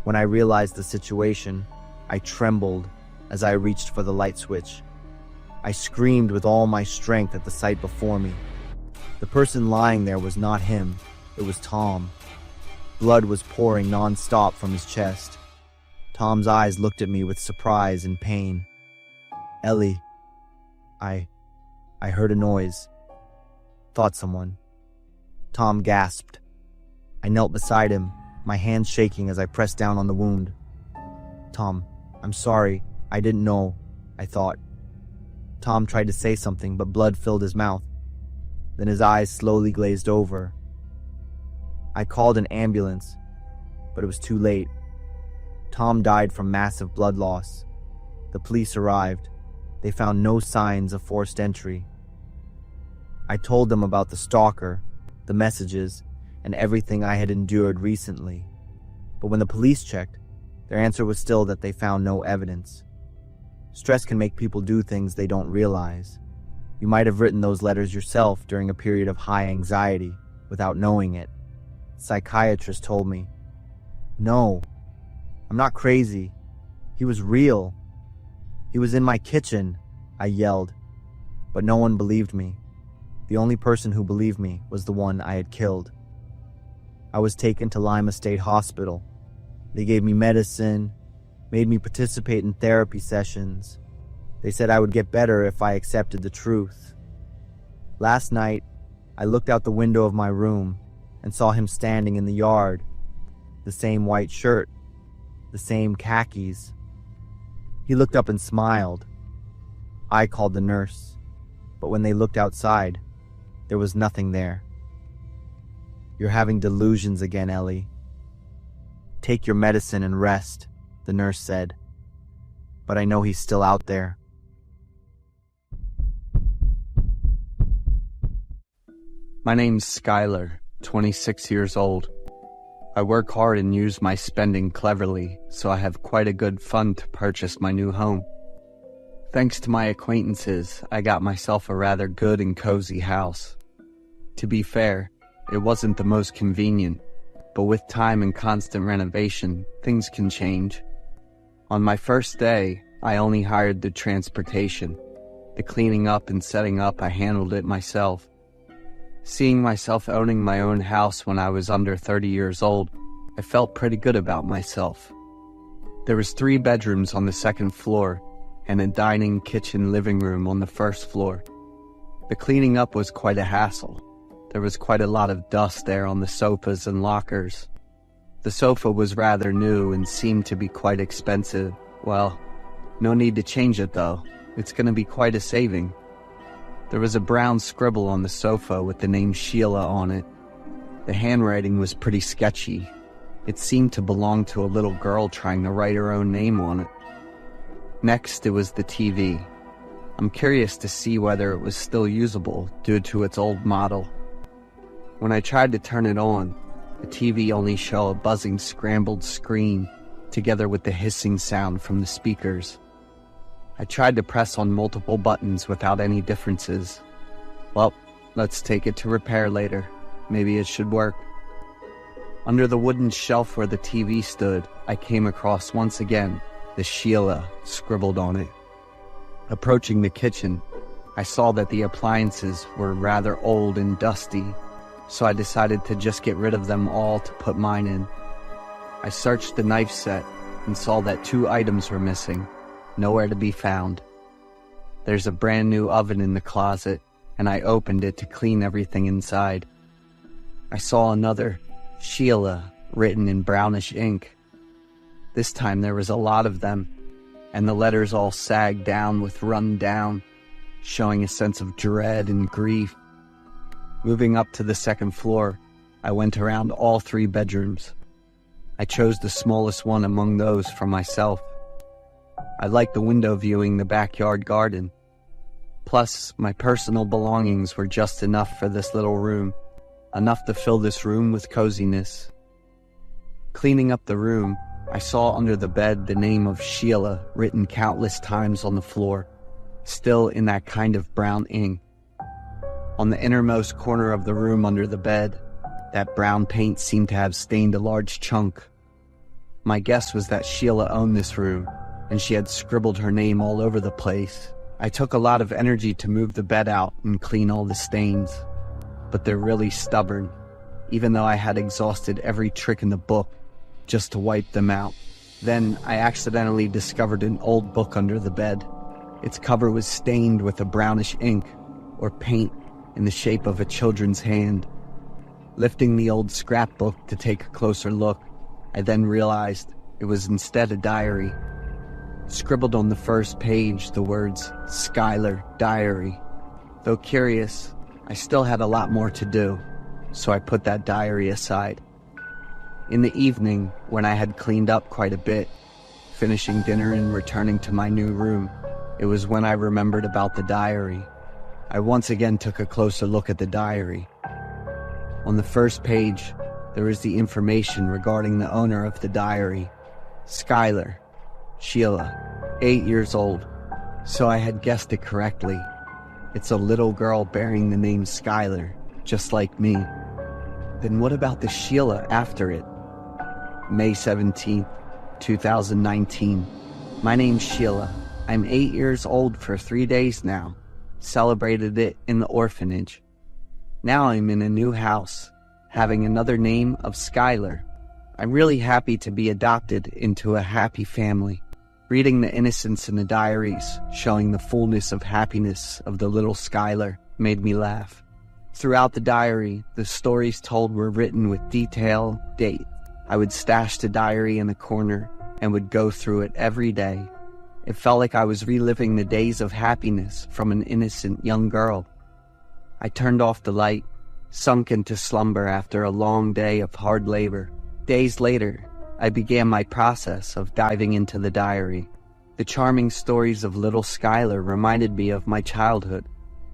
When I realized the situation, I trembled as I reached for the light switch. I screamed with all my strength at the sight before me. The person lying there was not him, it was Tom. Blood was pouring non-stop from his chest. Tom's eyes looked at me with surprise and pain. "Ellie, I heard a noise. Thought someone." Tom gasped. I knelt beside him, my hands shaking as I pressed down on the wound. "Tom, I'm sorry. I didn't know," I thought. Tom tried to say something, but blood filled his mouth. Then his eyes slowly glazed over. I called an ambulance, but it was too late. Tom died from massive blood loss. The police arrived. They found no signs of forced entry. I told them about the stalker, the messages, and everything I had endured recently. But when the police checked, their answer was still that they found no evidence. Stress can make people do things they don't realize. You might have written those letters yourself during a period of high anxiety without knowing it. The psychiatrist told me, "No, I'm not crazy. He was real. He was in my kitchen," I yelled. But no one believed me. The only person who believed me was the one I had killed. I was taken to Lima State Hospital. They gave me medicine, made me participate in therapy sessions. They said I would get better if I accepted the truth. Last night, I looked out the window of my room and saw him standing in the yard. The same white shirt, the same khakis. He looked up and smiled. I called the nurse, but when they looked outside, there was nothing there. "You're having delusions again, Ellie. Take your medicine and rest," the nurse said. But I know he's still out there. My name's Skylar, 26 years old. I work hard and use my spending cleverly, so I have quite a good fund to purchase my new home. Thanks to my acquaintances, I got myself a rather good and cozy house. To be fair, it wasn't the most convenient, but with time and constant renovation, things can change. On my first day, I only hired the transportation. The cleaning up and setting up, I handled it myself. Seeing myself owning my own house when I was under 30 years old, I felt pretty good about myself. There was 3 bedrooms on the second floor, and a dining, kitchen, living room on the first floor. The cleaning up was quite a hassle. There was quite a lot of dust there on the sofas and lockers. The sofa was rather new and seemed to be quite expensive. Well, no need to change it though. It's gonna be quite a saving. There was a brown scribble on the sofa with the name Sheila on it. The handwriting was pretty sketchy. It seemed to belong to a little girl trying to write her own name on it. Next, it was the TV. I'm curious to see whether it was still usable due to its old model. When I tried to turn it on, the TV only showed a buzzing scrambled screen together with the hissing sound from the speakers. I tried to press on multiple buttons without any differences. Well, let's take it to repair later. Maybe it should work. Under the wooden shelf where the TV stood, I came across once again the Sheila scribbled on it. Approaching the kitchen, I saw that the appliances were rather old and dusty, so I decided to just get rid of them all to put mine in. I searched the knife set and saw that 2 items were missing, nowhere to be found. There's a brand new oven in the closet, and I opened it to clean everything inside. I saw another Sheila written in brownish ink. This time there was a lot of them, and the letters all sagged down with run down, showing a sense of dread and grief. Moving up to the second floor, I went around all 3 bedrooms. I chose the smallest one among those for myself. I liked the window viewing the backyard garden. Plus, my personal belongings were just enough for this little room, enough to fill this room with coziness. Cleaning up the room, I saw under the bed the name of Sheila written countless times on the floor, still in that kind of brown ink. On the innermost corner of the room under the bed, that brown paint seemed to have stained a large chunk. My guess was that Sheila owned this room, and she had scribbled her name all over the place. I took a lot of energy to move the bed out and clean all the stains, but they're really stubborn, even though I had exhausted every trick in the book just to wipe them out. Then I accidentally discovered an old book under the bed. Its cover was stained with a brownish ink, or paint, in the shape of a children's hand. Lifting the old scrapbook to take a closer look, I then realized it was instead a diary. Scribbled on the first page, the words, "Skylar Diary." Though curious, I still had a lot more to do, so I put that diary aside. In the evening, when I had cleaned up quite a bit, finishing dinner and returning to my new room, it was when I remembered about the diary. I once again took a closer look at the diary. On the first page, there was the information regarding the owner of the diary, Skylar, Sheila, 8 years old, So I had guessed it correctly. It's a little girl bearing the name Skylar, just like me. Then what about the Sheila after it? May 17th, 2019. My name's Sheila. I'm 8 years old for 3 days now. Celebrated it in the orphanage. Now I'm in a new house, having another name of Skylar. I'm really happy to be adopted into a happy family. Reading the innocence in the diaries, showing the fullness of happiness of the little Skylar, made me laugh. Throughout the diary, the stories told were written with detail, date. I would stash the diary in a corner and would go through it every day. It felt like I was reliving the days of happiness from an innocent young girl. I turned off the light, sunk into slumber after a long day of hard labor. Days later, I began my process of diving into the diary. The charming stories of little Skylar reminded me of my childhood,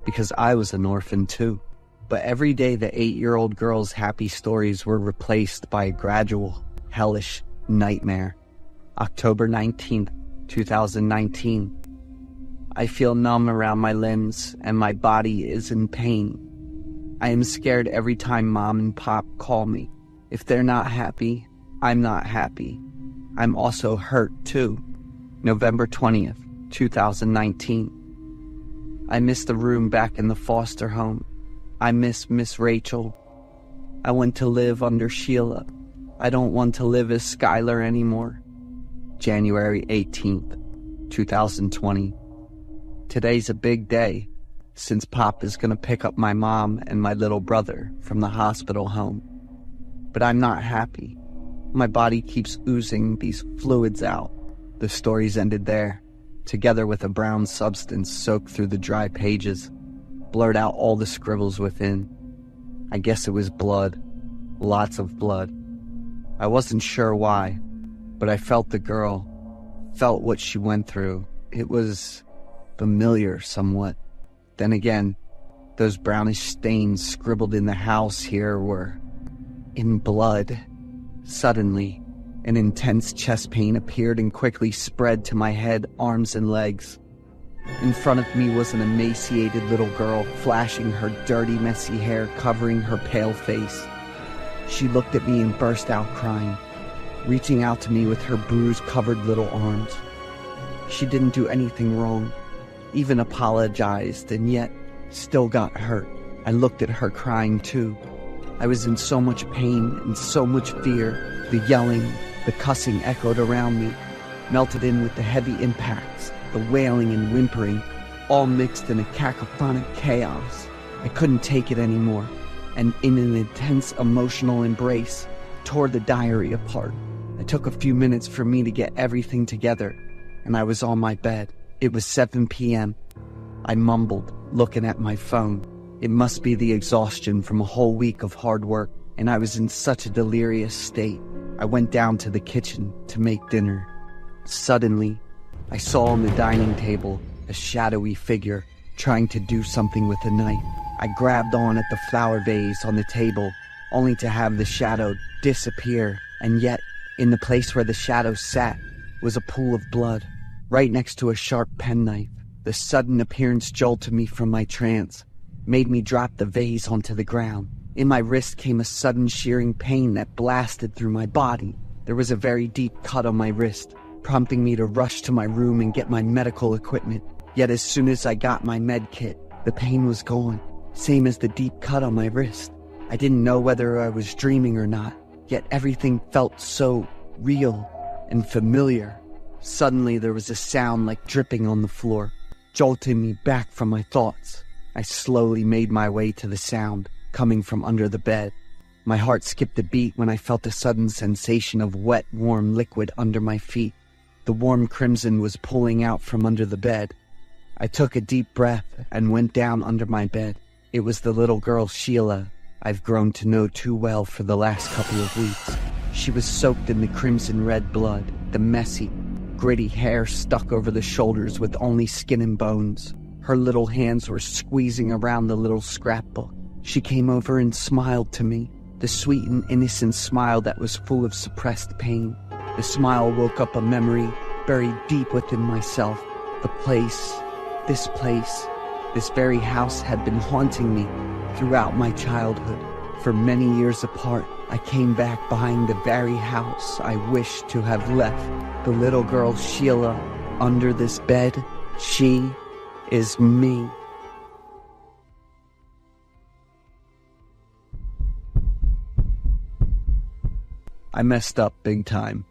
because I was an orphan too. But every day the 8-year-old girl's happy stories were replaced by a gradual, hellish nightmare. October 19th, 2019. I feel numb around my limbs and my body is in pain. I am scared every time Mom and Pop call me. If they're not happy, I'm not happy. I'm also hurt too. November 20th, 2019. I miss the room back in the foster home. I miss Miss Rachel. I want to live under Sheila. I don't want to live as Skylar anymore. January 18th, 2020. Today's a big day, since Pop is going to pick up my mom and my little brother from the hospital home. But I'm not happy. My body keeps oozing these fluids out. The stories ended there, together with a brown substance soaked through the dry pages, blurred out all the scribbles within. I guess it was blood. Lots of blood. I wasn't sure why, but I felt the girl, felt what she went through. It was familiar somewhat. Then again, those brownish stains scribbled in the house here were in blood. Suddenly, an intense chest pain appeared and quickly spread to my head, arms, and legs. In front of me was an emaciated little girl, flashing her dirty, messy hair covering her pale face. She looked at me and burst out crying, reaching out to me with her bruise-covered little arms. She didn't do anything wrong, even apologized, and yet still got hurt. I looked at her crying too. I was in so much pain and so much fear. The yelling, the cussing echoed around me, melted in with the heavy impacts, the wailing and whimpering, all mixed in a cacophonic chaos. I couldn't take it anymore, and in an intense emotional embrace, tore the diary apart. It took a few minutes for me to get everything together, and I was on my bed. It was 7 p.m. I mumbled, looking at my phone. It must be the exhaustion from a whole week of hard work, and I was in such a delirious state. I went down to the kitchen to make dinner. Suddenly, I saw on the dining table a shadowy figure trying to do something with a knife. I grabbed on at the flower vase on the table, only to have the shadow disappear, and yet, in the place where the shadow sat, was a pool of blood, right next to a sharp penknife. The sudden appearance jolted me from my trance, made me drop the vase onto the ground. In my wrist came a sudden shearing pain that blasted through my body. There was a very deep cut on my wrist, prompting me to rush to my room and get my medical equipment. Yet as soon as I got my med kit, the pain was gone, same as the deep cut on my wrist. I didn't know whether I was dreaming or not, yet everything felt so real and familiar. Suddenly there was a sound like dripping on the floor, jolting me back from my thoughts. I slowly made my way to the sound, coming from under the bed. My heart skipped a beat when I felt a sudden sensation of wet, warm liquid under my feet. The warm crimson was pulling out from under the bed. I took a deep breath and went down under my bed. It was the little girl Sheila I've grown to know too well for the last couple of weeks. She was soaked in the crimson red blood, the messy, gritty hair stuck over the shoulders with only skin and bones. Her little hands were squeezing around the little scrapbook. She came over and smiled to me, the sweet and innocent smile that was full of suppressed pain. The smile woke up a memory buried deep within myself, This very house had been haunting me throughout my childhood. For many years apart, I came back behind the very house I wished to have left. The little girl Sheila under this bed, she is me. I messed up big time.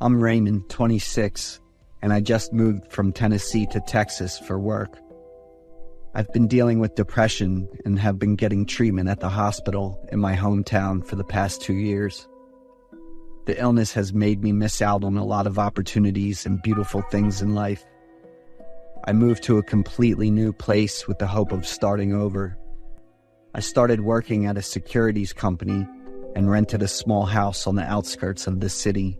I'm Raymond, 26, and I just moved from Tennessee to Texas for work. I've been dealing with depression and have been getting treatment at the hospital in my hometown for the past 2 years. The illness has made me miss out on a lot of opportunities and beautiful things in life. I moved to a completely new place with the hope of starting over. I started working at a securities company and rented a small house on the outskirts of the city.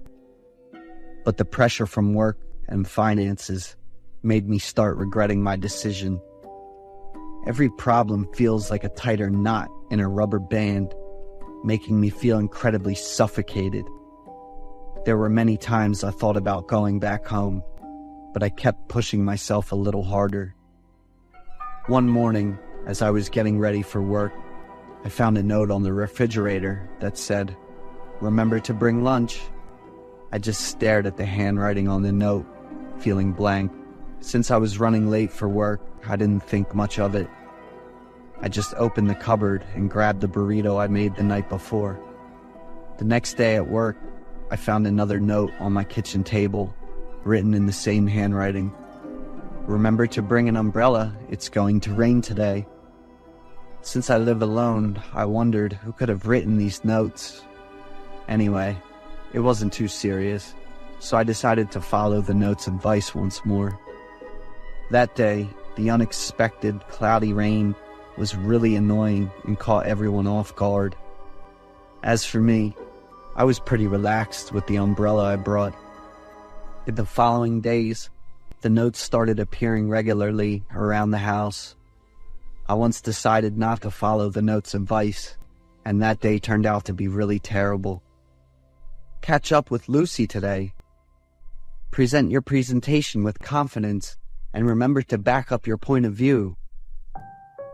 But the pressure from work and finances made me start regretting my decision. Every problem feels like a tighter knot in a rubber band, making me feel incredibly suffocated. There were many times I thought about going back home, but I kept pushing myself a little harder. One morning, as I was getting ready for work, I found a note on the refrigerator that said, "Remember to bring lunch." I just stared at the handwriting on the note, feeling blank. Since I was running late for work, I didn't think much of it. I just opened the cupboard and grabbed the burrito I made the night before. The next day at work, I found another note on my kitchen table, written in the same handwriting. "Remember to bring an umbrella, it's going to rain today." Since I live alone, I wondered who could have written these notes. Anyway, it wasn't too serious, so I decided to follow the note's advice once more. That day, the unexpected cloudy rain was really annoying and caught everyone off guard. As for me, I was pretty relaxed with the umbrella I brought. In the following days, the notes started appearing regularly around the house. I once decided not to follow the note's advice, and that day turned out to be really terrible. "Catch up with Lucy today. Present your presentation with confidence, and remember to back up your point of view."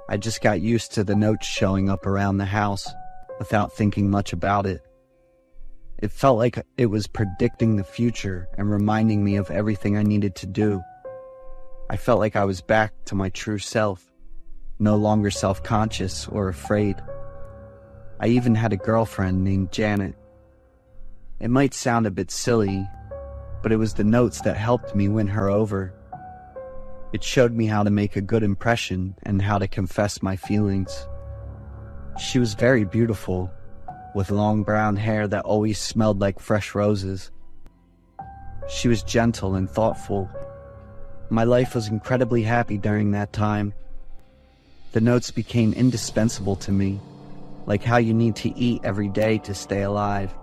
I just got used to the notes showing up around the house without thinking much about it. It felt like it was predicting the future and reminding me of everything I needed to do. I felt like I was back to my true self, no longer self-conscious or afraid. I even had a girlfriend named Janet. It might sound a bit silly, but it was the notes that helped me win her over. It showed me how to make a good impression and how to confess my feelings. She was very beautiful, with long brown hair that always smelled like fresh roses. She was gentle and thoughtful. My life was incredibly happy during that time. The notes became indispensable to me, like how you need to eat every day to stay alive.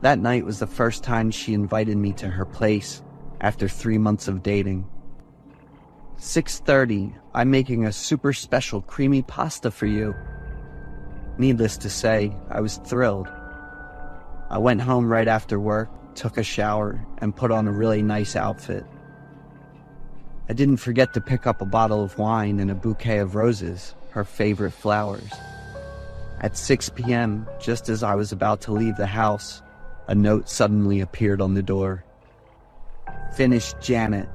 That night was the first time she invited me to her place after 3 months of dating. 6:30, I'm making a super special creamy pasta for you. Needless to say, I was thrilled. I went home right after work, took a shower, and put on a really nice outfit. I didn't forget to pick up a bottle of wine and a bouquet of roses, her favorite flowers. At 6 p.m., just as I was about to leave the house, a note suddenly appeared on the door. "Finish, Janet."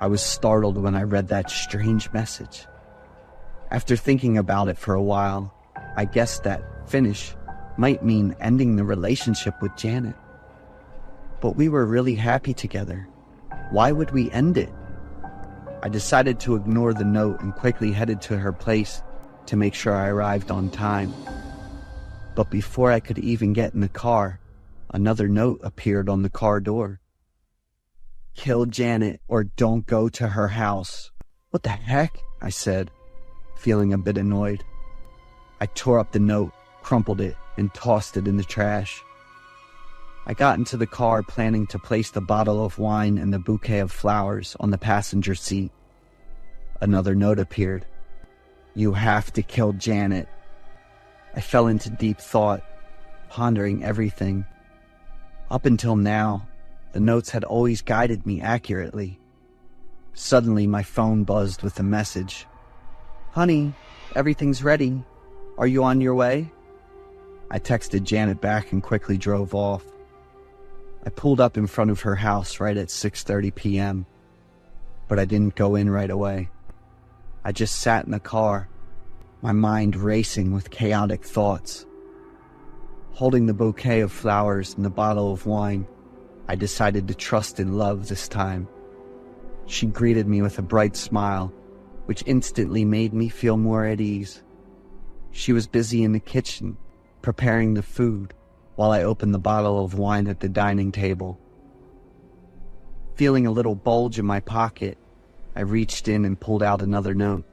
I was startled when I read that strange message. After thinking about it for a while, I guessed that finish might mean ending the relationship with Janet. But we were really happy together. Why would we end it? I decided to ignore the note and quickly headed to her place to make sure I arrived on time. But before I could even get in the car, another note appeared on the car door. "Kill Janet or don't go to her house." "What the heck?" I said, feeling a bit annoyed. I tore up the note, crumpled it, and tossed it in the trash. I got into the car planning to place the bottle of wine and the bouquet of flowers on the passenger seat. Another note appeared. "You have to kill Janet." I fell into deep thought, pondering everything. Up until now, The notes had always guided me accurately. Suddenly, my phone buzzed with a message. "Honey, everything's ready. Are you on your way?" I texted Janet back and quickly drove off. I pulled up in front of her house right at 6:30 p.m., but I didn't go in right away. I just sat in the car, my mind racing with chaotic thoughts. Holding the bouquet of flowers and the bottle of wine, I decided to trust in love this time. She greeted me with a bright smile, which instantly made me feel more at ease. She was busy in the kitchen, preparing the food, while I opened the bottle of wine at the dining table. Feeling a little bulge in my pocket, I reached in and pulled out another note.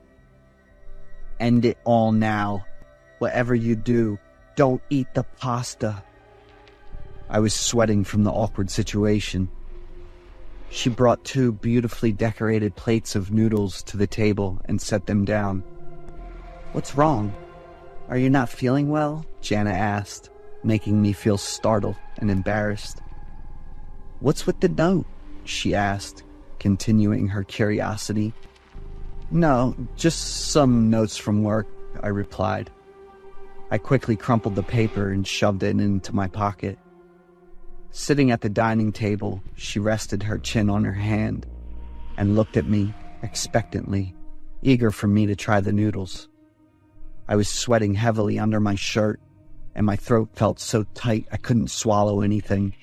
"End it all now. Whatever you do, don't eat the pasta." I was sweating from the awkward situation. She brought 2 beautifully decorated plates of noodles to the table and set them down. "What's wrong? Are you not feeling well?" Jana asked, making me feel startled and embarrassed. "What's with the note?" she asked, continuing her curiosity. "No, just some notes from work," I replied. I quickly crumpled the paper and shoved it into my pocket. Sitting at the dining table, she rested her chin on her hand and looked at me expectantly, eager for me to try the noodles. I was sweating heavily under my shirt, and my throat felt so tight I couldn't swallow anything.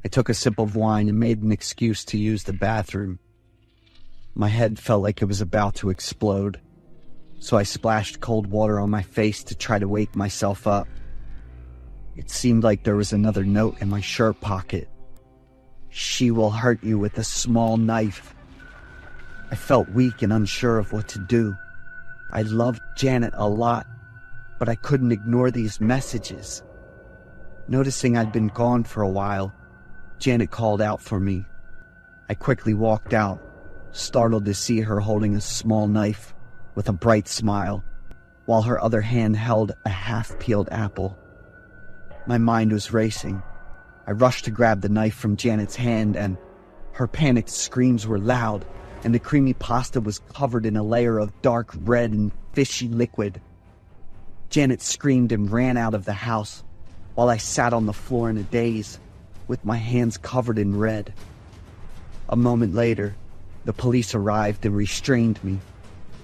I took a sip of wine and made an excuse to use the bathroom. My head felt like it was about to explode, so I splashed cold water on my face to try to wake myself up. It seemed like there was another note in my shirt pocket. "She will hurt you with a small knife." I felt weak and unsure of what to do. I loved Janet a lot, but I couldn't ignore these messages. Noticing I'd been gone for a while, Janet called out for me. I quickly walked out, startled to see her holding a small knife with a bright smile, while her other hand held a half-peeled apple. My mind was racing. I rushed to grab the knife from Janet's hand, and her panicked screams were loud, and the creamy pasta was covered in a layer of dark red and fishy liquid. Janet screamed and ran out of the house, while I sat on the floor in a daze, with my hands covered in red. A moment later, the police arrived and restrained me,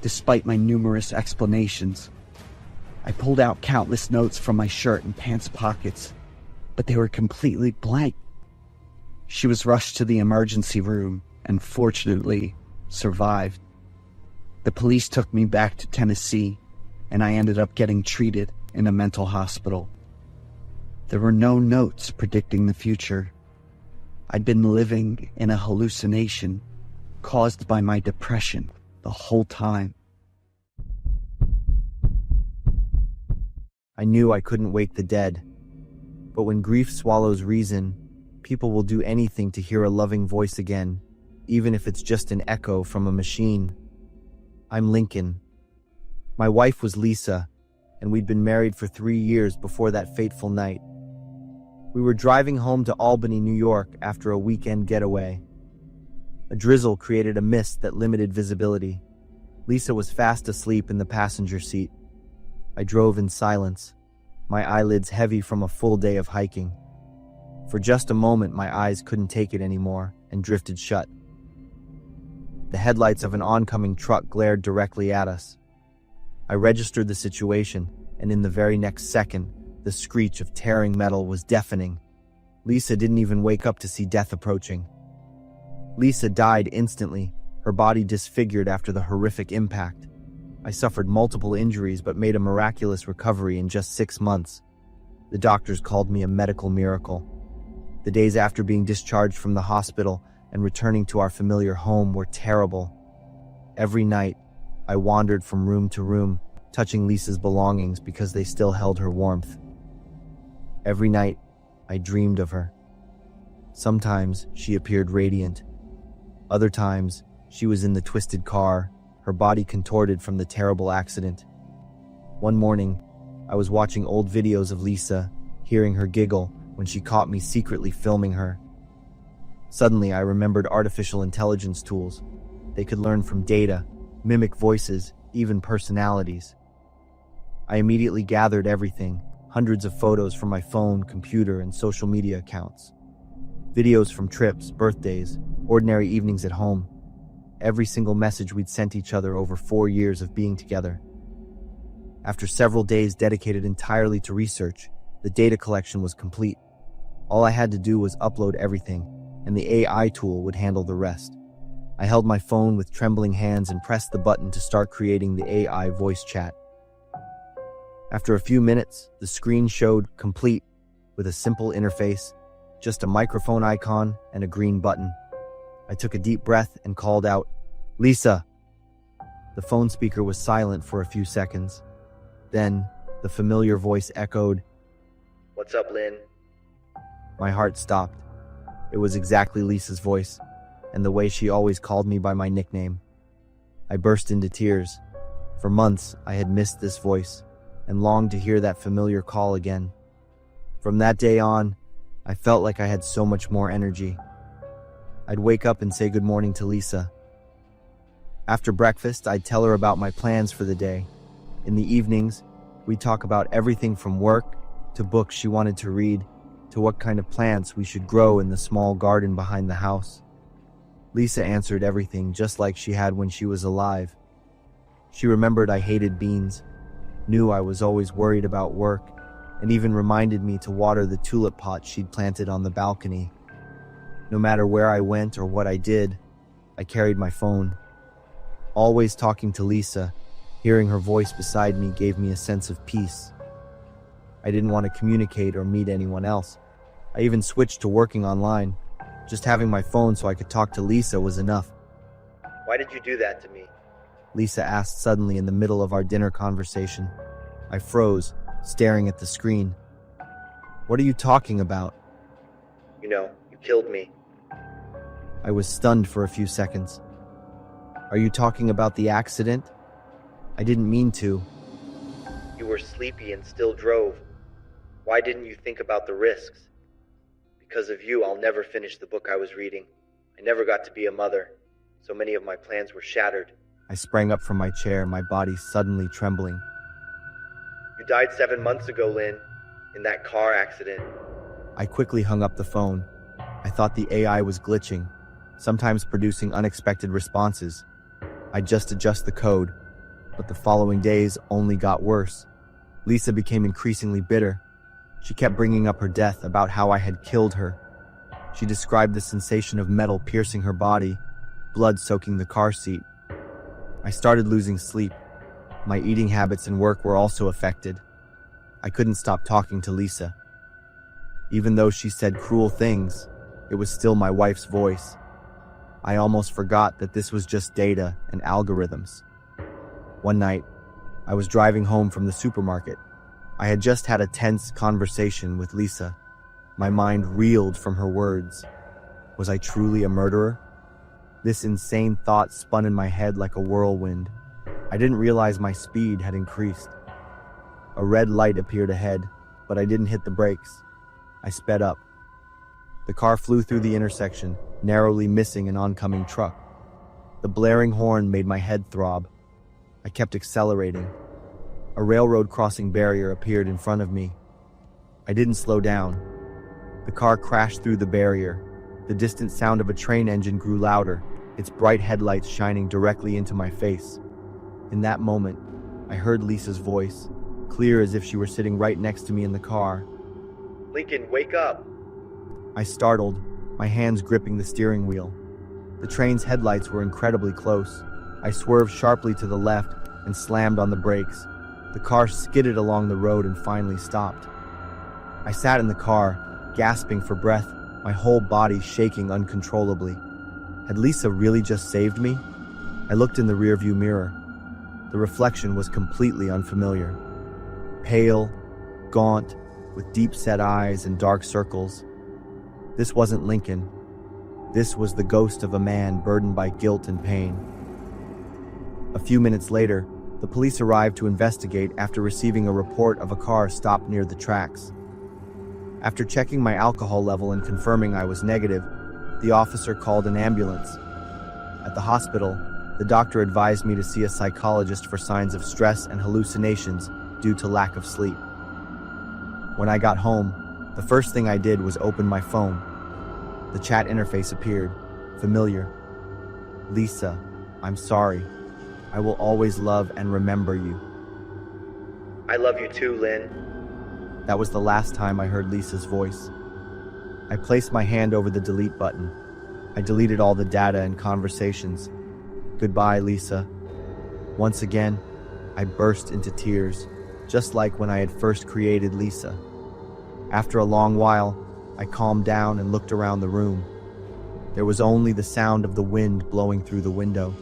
despite my numerous explanations. I pulled out countless notes from my shirt and pants pockets, but they were completely blank. She was rushed to the emergency room and fortunately survived. The police took me back to Tennessee, and I ended up getting treated in a mental hospital. There were no notes predicting the future. I'd been living in a hallucination caused by my depression the whole time. I knew I couldn't wake the dead, but when grief swallows reason, people will do anything to hear a loving voice again, even if it's just an echo from a machine. I'm Lincoln. My wife was Lisa, and we'd been married for 3 years before that fateful night. We were driving home to Albany, New York after a weekend getaway. A drizzle created a mist that limited visibility. Lisa was fast asleep in the passenger seat. I drove in silence, my eyelids heavy from a full day of hiking. For just a moment, my eyes couldn't take it anymore and drifted shut. The headlights of an oncoming truck glared directly at us. I registered the situation, and in the very next second, the screech of tearing metal was deafening. Lisa didn't even wake up to see death approaching. Lisa died instantly, her body disfigured after the horrific impact. I suffered multiple injuries but made a miraculous recovery in just 6 months. The doctors called me a medical miracle. The days after being discharged from the hospital and returning to our familiar home were terrible. Every night, I wandered from room to room, touching Lisa's belongings because they still held her warmth. Every night, I dreamed of her. Sometimes she appeared radiant. Other times, she was in the twisted car, her body contorted from the terrible accident. One morning, I was watching old videos of Lisa, hearing her giggle when she caught me secretly filming her. Suddenly, I remembered artificial intelligence tools. They could learn from data, mimic voices, even personalities. I immediately gathered everything, hundreds of photos from my phone, computer, and social media accounts. Videos from trips, birthdays, ordinary evenings at home. Every single message we'd sent each other over 4 years of being together. After several days dedicated entirely to research, the data collection was complete. All I had to do was upload everything, and the AI tool would handle the rest. I held my phone with trembling hands and pressed the button to start creating the AI voice chat. After a few minutes, the screen showed complete with a simple interface, just a microphone icon and a green button. I took a deep breath and called out, "Lisa!" The phone speaker was silent for a few seconds. Then, the familiar voice echoed, "What's up, Lynn?" My heart stopped. It was exactly Lisa's voice, and the way she always called me by my nickname. I burst into tears. For months, I had missed this voice, and longed to hear that familiar call again. From that day on, I felt like I had so much more energy. I'd wake up and say good morning to Lisa. After breakfast, I'd tell her about my plans for the day. In the evenings, we'd talk about everything from work to books she wanted to read to what kind of plants we should grow in the small garden behind the house. Lisa answered everything just like she had when she was alive. She remembered I hated beans, knew I was always worried about work, and even reminded me to water the tulip pot she'd planted on the balcony. No matter where I went or what I did, I carried my phone. Always talking to Lisa, hearing her voice beside me gave me a sense of peace. I didn't want to communicate or meet anyone else. I even switched to working online. Just having my phone so I could talk to Lisa was enough. "Why did you do that to me?" Lisa asked suddenly in the middle of our dinner conversation. I froze, staring at the screen. "What are you talking about?" You killed me." I was stunned for a few seconds. "Are you talking about the accident?" "I didn't mean to." "You were sleepy and still drove. Why didn't you think about the risks?" "Because of you, I'll never finish the book I was reading. I never got to be a mother. So many of my plans were shattered." I sprang up from my chair, my body suddenly trembling. "You died 7 months ago, Lynn, in that car accident." I quickly hung up the phone. I thought the AI was glitching, sometimes producing unexpected responses. I'd just adjust the code, but the following days only got worse. Lisa became increasingly bitter. She kept bringing up her death, about how I had killed her. She described the sensation of metal piercing her body, blood soaking the car seat. I started losing sleep. My eating habits and work were also affected. I couldn't stop talking to Lisa. Even though she said cruel things, it was still my wife's voice. I almost forgot that this was just data and algorithms. One night, I was driving home from the supermarket. I had just had a tense conversation with Lisa. My mind reeled from her words. Was I truly a murderer? This insane thought spun in my head like a whirlwind. I didn't realize my speed had increased. A red light appeared ahead, but I didn't hit the brakes. I sped up. The car flew through the intersection, narrowly missing an oncoming truck. The blaring horn made my head throb. I kept accelerating. A railroad crossing barrier appeared in front of me. I didn't slow down. The car crashed through the barrier. The distant sound of a train engine grew louder, its bright headlights shining directly into my face. In that moment, I heard Lisa's voice, clear as if she were sitting right next to me in the car. "Lincoln, wake up!" I startled, my hands gripping the steering wheel. The train's headlights were incredibly close. I swerved sharply to the left and slammed on the brakes. The car skidded along the road and finally stopped. I sat in the car, gasping for breath, my whole body shaking uncontrollably. Had Lisa really just saved me? I looked in the rearview mirror. The reflection was completely unfamiliar. Pale, gaunt, with deep-set eyes and dark circles. This wasn't Lincoln. This was the ghost of a man burdened by guilt and pain. A few minutes later, the police arrived to investigate after receiving a report of a car stopped near the tracks. After checking my alcohol level and confirming I was negative, The officer called an ambulance. At the hospital, the doctor advised me to see a psychologist for signs of stress and hallucinations due to lack of sleep. When I got home, the first thing I did was open my phone. The chat interface appeared, familiar. Lisa, I'm sorry. I will always love and remember you. I love you too, Lynn. That was the last time I heard Lisa's voice. I placed my hand over the delete button. I deleted all the data and conversations. Goodbye, Lisa. Once again, I burst into tears, just like when I had first created Lisa. After a long while, I calmed down and looked around the room. There was only the sound of the wind blowing through the window,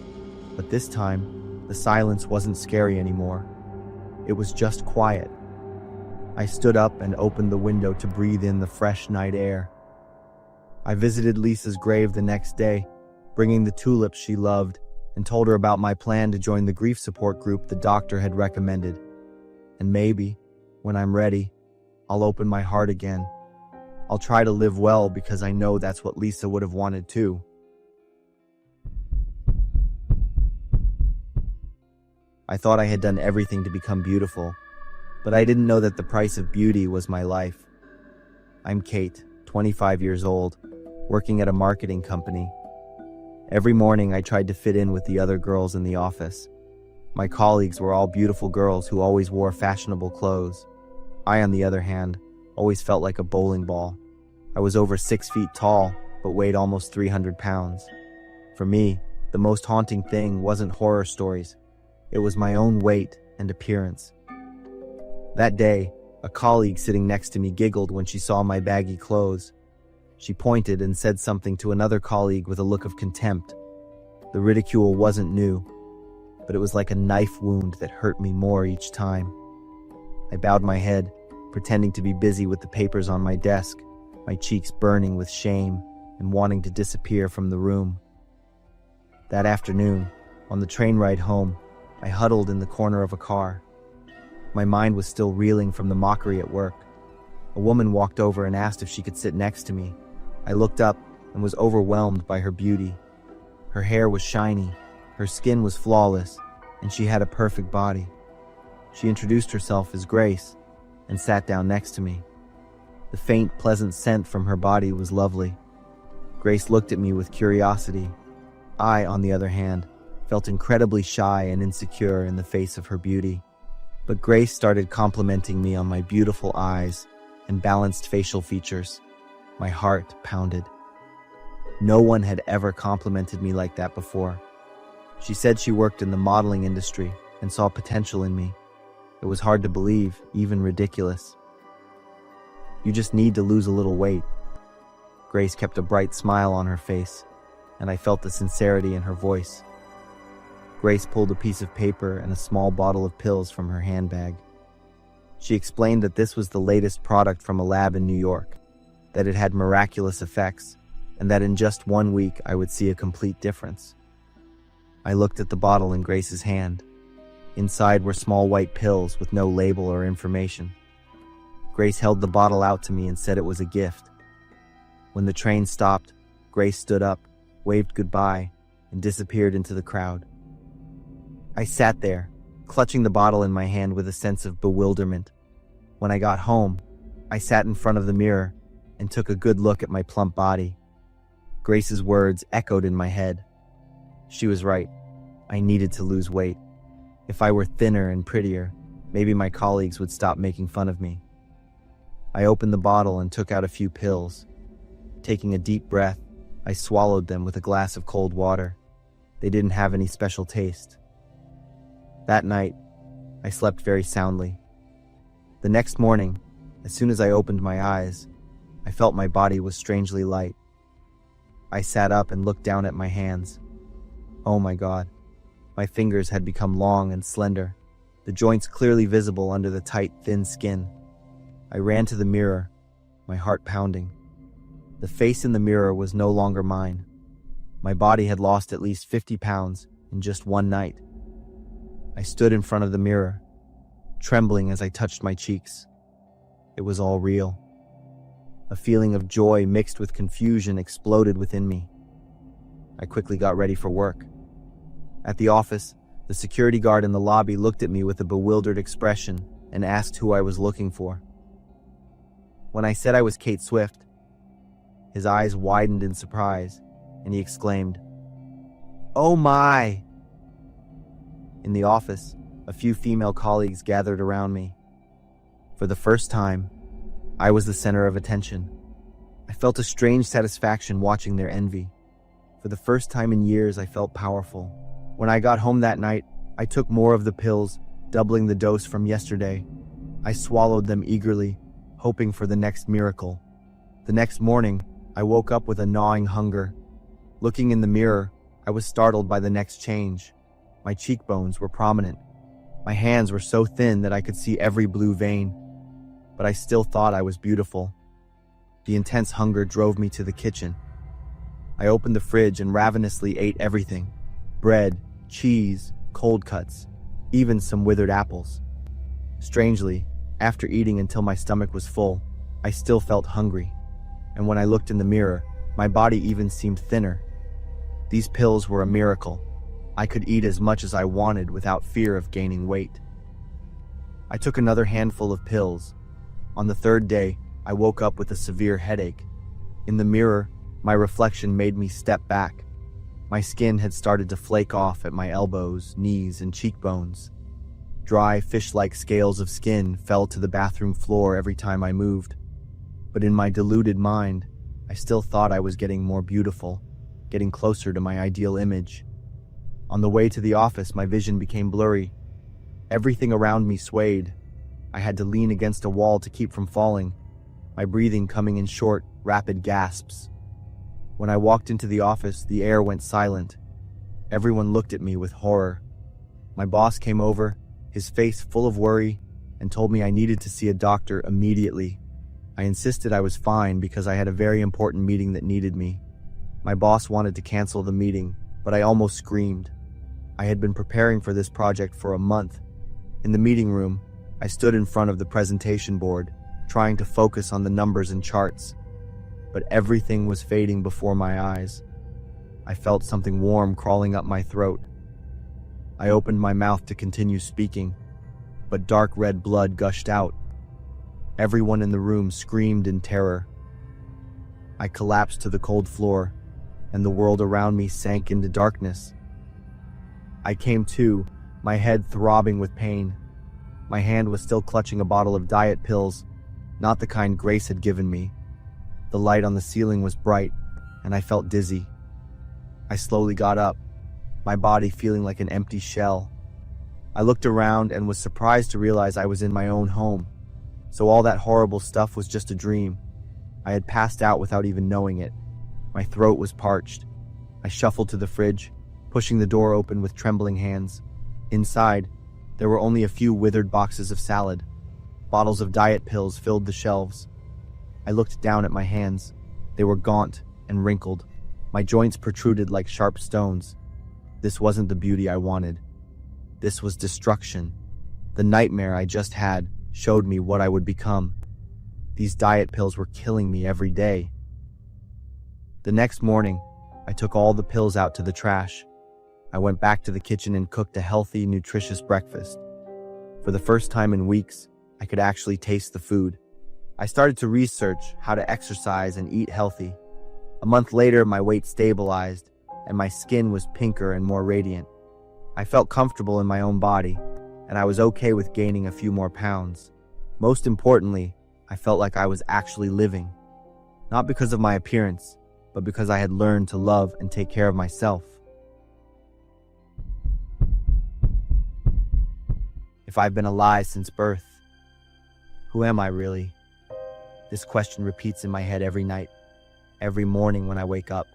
but this time, the silence wasn't scary anymore. It was just quiet. I stood up and opened the window to breathe in the fresh night air. I visited Lisa's grave the next day, bringing the tulips she loved, and told her about my plan to join the grief support group the doctor had recommended. And maybe, when I'm ready, I'll open my heart again. I'll try to live well because I know that's what Lisa would have wanted too. I thought I had done everything to become beautiful, but I didn't know that the price of beauty was my life. I'm Kate, 25 years old, working at a marketing company. Every morning I tried to fit in with the other girls in the office. My colleagues were all beautiful girls who always wore fashionable clothes. I, on the other hand, always felt like a bowling ball. I was over 6 feet tall, but weighed almost 300 pounds. For me, the most haunting thing wasn't horror stories. It was my own weight and appearance. That day, a colleague sitting next to me giggled when she saw my baggy clothes. She pointed and said something to another colleague with a look of contempt. The ridicule wasn't new, but it was like a knife wound that hurt me more each time. I bowed my head, pretending to be busy with the papers on my desk, my cheeks burning with shame and wanting to disappear from the room. That afternoon, on the train ride home, I huddled in the corner of a car. My mind was still reeling from the mockery at work. A woman walked over and asked if she could sit next to me. I looked up and was overwhelmed by her beauty. Her hair was shiny, her skin was flawless, and she had a perfect body. She introduced herself as Grace and sat down next to me. The faint, pleasant scent from her body was lovely. Grace looked at me with curiosity. I, on the other hand, felt incredibly shy and insecure in the face of her beauty. But Grace started complimenting me on my beautiful eyes and balanced facial features. My heart pounded. No one had ever complimented me like that before. She said she worked in the modeling industry and saw potential in me. It was hard to believe, even ridiculous. You just need to lose a little weight. Grace kept a bright smile on her face, and I felt the sincerity in her voice. Grace pulled a piece of paper and a small bottle of pills from her handbag. She explained that this was the latest product from a lab in New York, that it had miraculous effects, and that in just 1 week I would see a complete difference. I looked at the bottle in Grace's hand. Inside were small white pills with no label or information. Grace held the bottle out to me and said it was a gift. When the train stopped, Grace stood up, waved goodbye, and disappeared into the crowd. I sat there, clutching the bottle in my hand with a sense of bewilderment. When I got home, I sat in front of the mirror and took a good look at my plump body. Grace's words echoed in my head. She was right. I needed to lose weight. If I were thinner and prettier, maybe my colleagues would stop making fun of me. I opened the bottle and took out a few pills. Taking a deep breath, I swallowed them with a glass of cold water. They didn't have any special taste. That night, I slept very soundly. The next morning, as soon as I opened my eyes, I felt my body was strangely light. I sat up and looked down at my hands. Oh my God. My fingers had become long and slender, the joints clearly visible under the tight, thin skin. I ran to the mirror, my heart pounding. The face in the mirror was no longer mine. My body had lost at least 50 pounds in just one night. I stood in front of the mirror, trembling as I touched my cheeks. It was all real. A feeling of joy mixed with confusion exploded within me. I quickly got ready for work. At the office, the security guard in the lobby looked at me with a bewildered expression and asked who I was looking for. When I said I was Kate Swift, his eyes widened in surprise, and he exclaimed, "Oh my!" In the office, a few female colleagues gathered around me. For the first time, I was the center of attention. I felt a strange satisfaction watching their envy. For the first time in years, I felt powerful. When I got home that night, I took more of the pills, doubling the dose from yesterday. I swallowed them eagerly, hoping for the next miracle. The next morning, I woke up with a gnawing hunger. Looking in the mirror, I was startled by the next change. My cheekbones were prominent. My hands were so thin that I could see every blue vein. But I still thought I was beautiful. The intense hunger drove me to the kitchen. I opened the fridge and ravenously ate everything: bread, cheese, cold cuts, even some withered apples. Strangely, after eating until my stomach was full, I still felt hungry. And when I looked in the mirror, my body even seemed thinner. These pills were a miracle. I could eat as much as I wanted without fear of gaining weight. I took another handful of pills. On the third day, I woke up with a severe headache. In the mirror, my reflection made me step back. My skin had started to flake off at my elbows, knees, and cheekbones. Dry, fish-like scales of skin fell to the bathroom floor every time I moved. But in my deluded mind, I still thought I was getting more beautiful, getting closer to my ideal image. On the way to the office, my vision became blurry. Everything around me swayed. I had to lean against a wall to keep from falling, my breathing coming in short, rapid gasps. When I walked into the office, the air went silent. Everyone looked at me with horror. My boss came over, his face full of worry, and told me I needed to see a doctor immediately. I insisted I was fine because I had a very important meeting that needed me. My boss wanted to cancel the meeting, but I almost screamed. I had been preparing for this project for a month. In the meeting room, I stood in front of the presentation board, trying to focus on the numbers and charts. But everything was fading before my eyes. I felt something warm crawling up my throat. I opened my mouth to continue speaking, but dark red blood gushed out. Everyone in the room screamed in terror. I collapsed to the cold floor, and the world around me sank into darkness. I came to, my head throbbing with pain. My hand was still clutching a bottle of diet pills, not the kind Grace had given me. The light on the ceiling was bright, and I felt dizzy. I slowly got up, my body feeling like an empty shell. I looked around and was surprised to realize I was in my own home. So all that horrible stuff was just a dream. I had passed out without even knowing it. My throat was parched. I shuffled to the fridge, pushing the door open with trembling hands. Inside, there were only a few withered boxes of salad. Bottles of diet pills filled the shelves. I looked down at my hands. They were gaunt and wrinkled. My joints protruded like sharp stones. This wasn't the beauty I wanted. This was destruction. The nightmare I just had showed me what I would become. These diet pills were killing me every day. The next morning, I took all the pills out to the trash. I went back to the kitchen and cooked a healthy, nutritious breakfast. For the first time in weeks, I could actually taste the food. I started to research how to exercise and eat healthy. A month later, my weight stabilized, and my skin was pinker and more radiant. I felt comfortable in my own body, and I was okay with gaining a few more pounds. Most importantly, I felt like I was actually living. Not because of my appearance, but because I had learned to love and take care of myself. If I've been alive since birth, who am I really? This question repeats in my head every night, every morning when I wake up,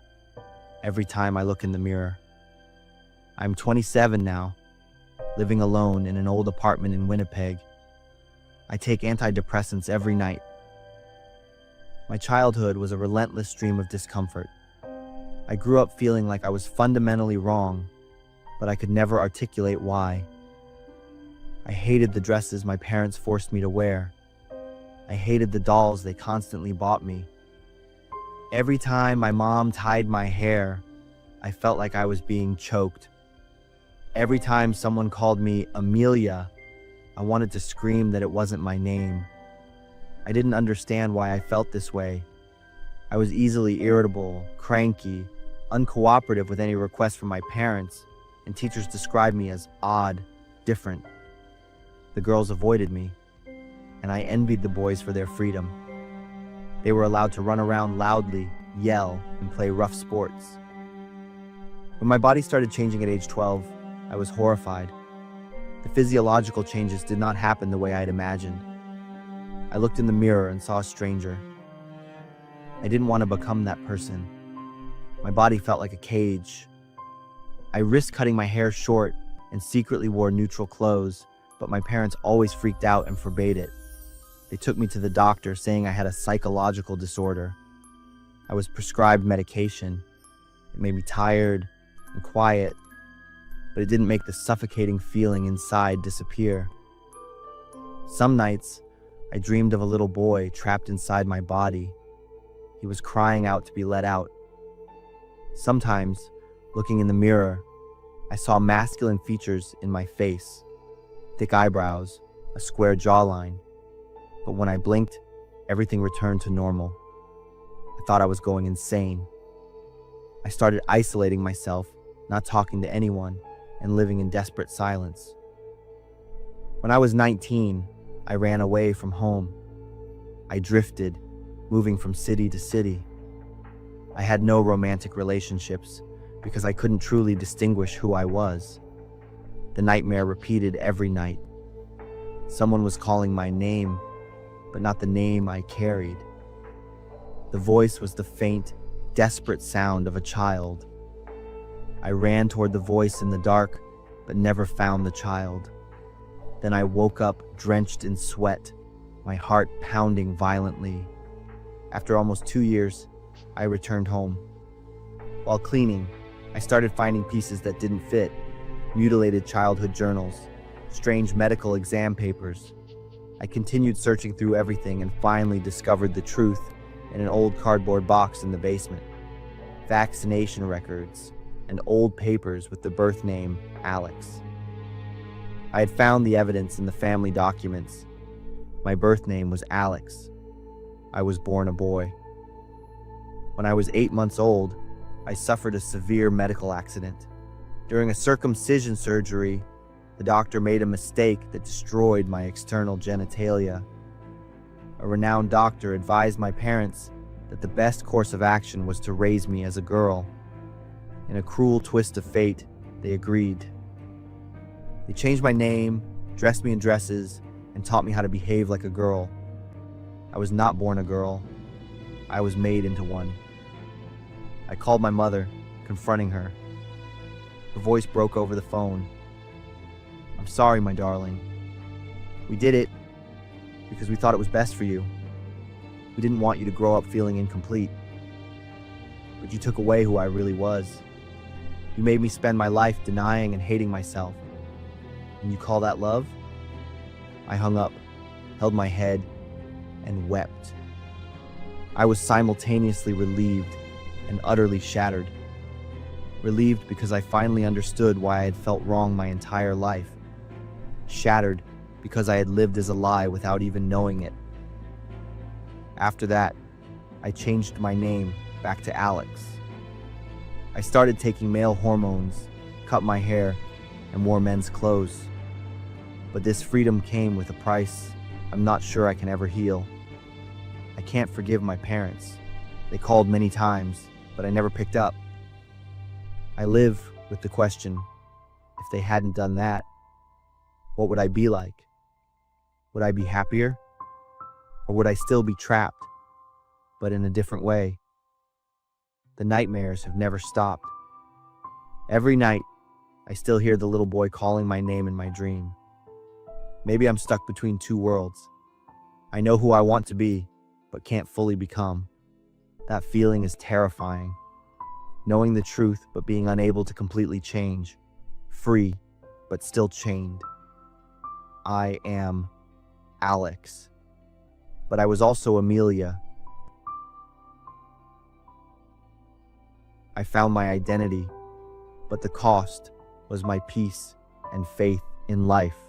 every time I look in the mirror. I'm 27 now, living alone in an old apartment in Winnipeg. I take antidepressants every night. My childhood was a relentless stream of discomfort. I grew up feeling like I was fundamentally wrong, but I could never articulate why. I hated the dresses my parents forced me to wear. I hated the dolls they constantly bought me. Every time my mom tied my hair, I felt like I was being choked. Every time someone called me Amelia, I wanted to scream that it wasn't my name. I didn't understand why I felt this way. I was easily irritable, cranky, uncooperative with any requests from my parents, and teachers described me as odd, different. The girls avoided me, and I envied the boys for their freedom. They were allowed to run around loudly, yell, and play rough sports. When my body started changing at age 12, I was horrified. The physiological changes did not happen the way I had imagined. I looked in the mirror and saw a stranger. I didn't want to become that person. My body felt like a cage. I risked cutting my hair short and secretly wore neutral clothes, but my parents always freaked out and forbade it. They took me to the doctor saying I had a psychological disorder. I was prescribed medication. It made me tired and quiet, but it didn't make the suffocating feeling inside disappear. Some nights, I dreamed of a little boy trapped inside my body. He was crying out to be let out. Sometimes, looking in the mirror, I saw masculine features in my face, thick eyebrows, a square jawline. But when I blinked, everything returned to normal. I thought I was going insane. I started isolating myself, not talking to anyone, and living in desperate silence. When I was 19, I ran away from home. I drifted, moving from city to city. I had no romantic relationships because I couldn't truly distinguish who I was. The nightmare repeated every night. Someone was calling my name, but not the name I carried. The voice was the faint, desperate sound of a child. I ran toward the voice in the dark, but never found the child. Then I woke up drenched in sweat, my heart pounding violently. After almost 2 years, I returned home. While cleaning, I started finding pieces that didn't fit, mutilated childhood journals, strange medical exam papers. I continued searching through everything and finally discovered the truth in an old cardboard box in the basement. Vaccination records and old papers with the birth name Alex. I had found the evidence in the family documents. My birth name was Alex. I was born a boy. When I was 8 months old, I suffered a severe medical accident. During a circumcision surgery, the doctor made a mistake that destroyed my external genitalia. A renowned doctor advised my parents that the best course of action was to raise me as a girl. In a cruel twist of fate, they agreed. They changed my name, dressed me in dresses, and taught me how to behave like a girl. I was not born a girl. I was made into one. I called my mother, confronting her. Her voice broke over the phone. "I'm sorry, my darling. We did it because we thought it was best for you. We didn't want you to grow up feeling incomplete. But you took away who I really was. You made me spend my life denying and hating myself. And you call that love?" I hung up, held my head, and wept. I was simultaneously relieved and utterly shattered. Relieved because I finally understood why I had felt wrong my entire life. Shattered because I had lived as a lie without even knowing it. After that, I changed my name back to Alex. I started taking male hormones, cut my hair, and wore men's clothes. But this freedom came with a price I'm not sure I can ever heal. I can't forgive my parents. They called many times, but I never picked up. I live with the question, if they hadn't done that, what would I be like? Would I be happier? Or would I still be trapped, but in a different way? The nightmares have never stopped. Every night, I still hear the little boy calling my name in my dream. Maybe I'm stuck between two worlds. I know who I want to be, but can't fully become. That feeling is terrifying. Knowing the truth, but being unable to completely change. Free, but still chained. I am Alex. but I was also Amelia. I found my identity, but the cost was my peace and faith in life.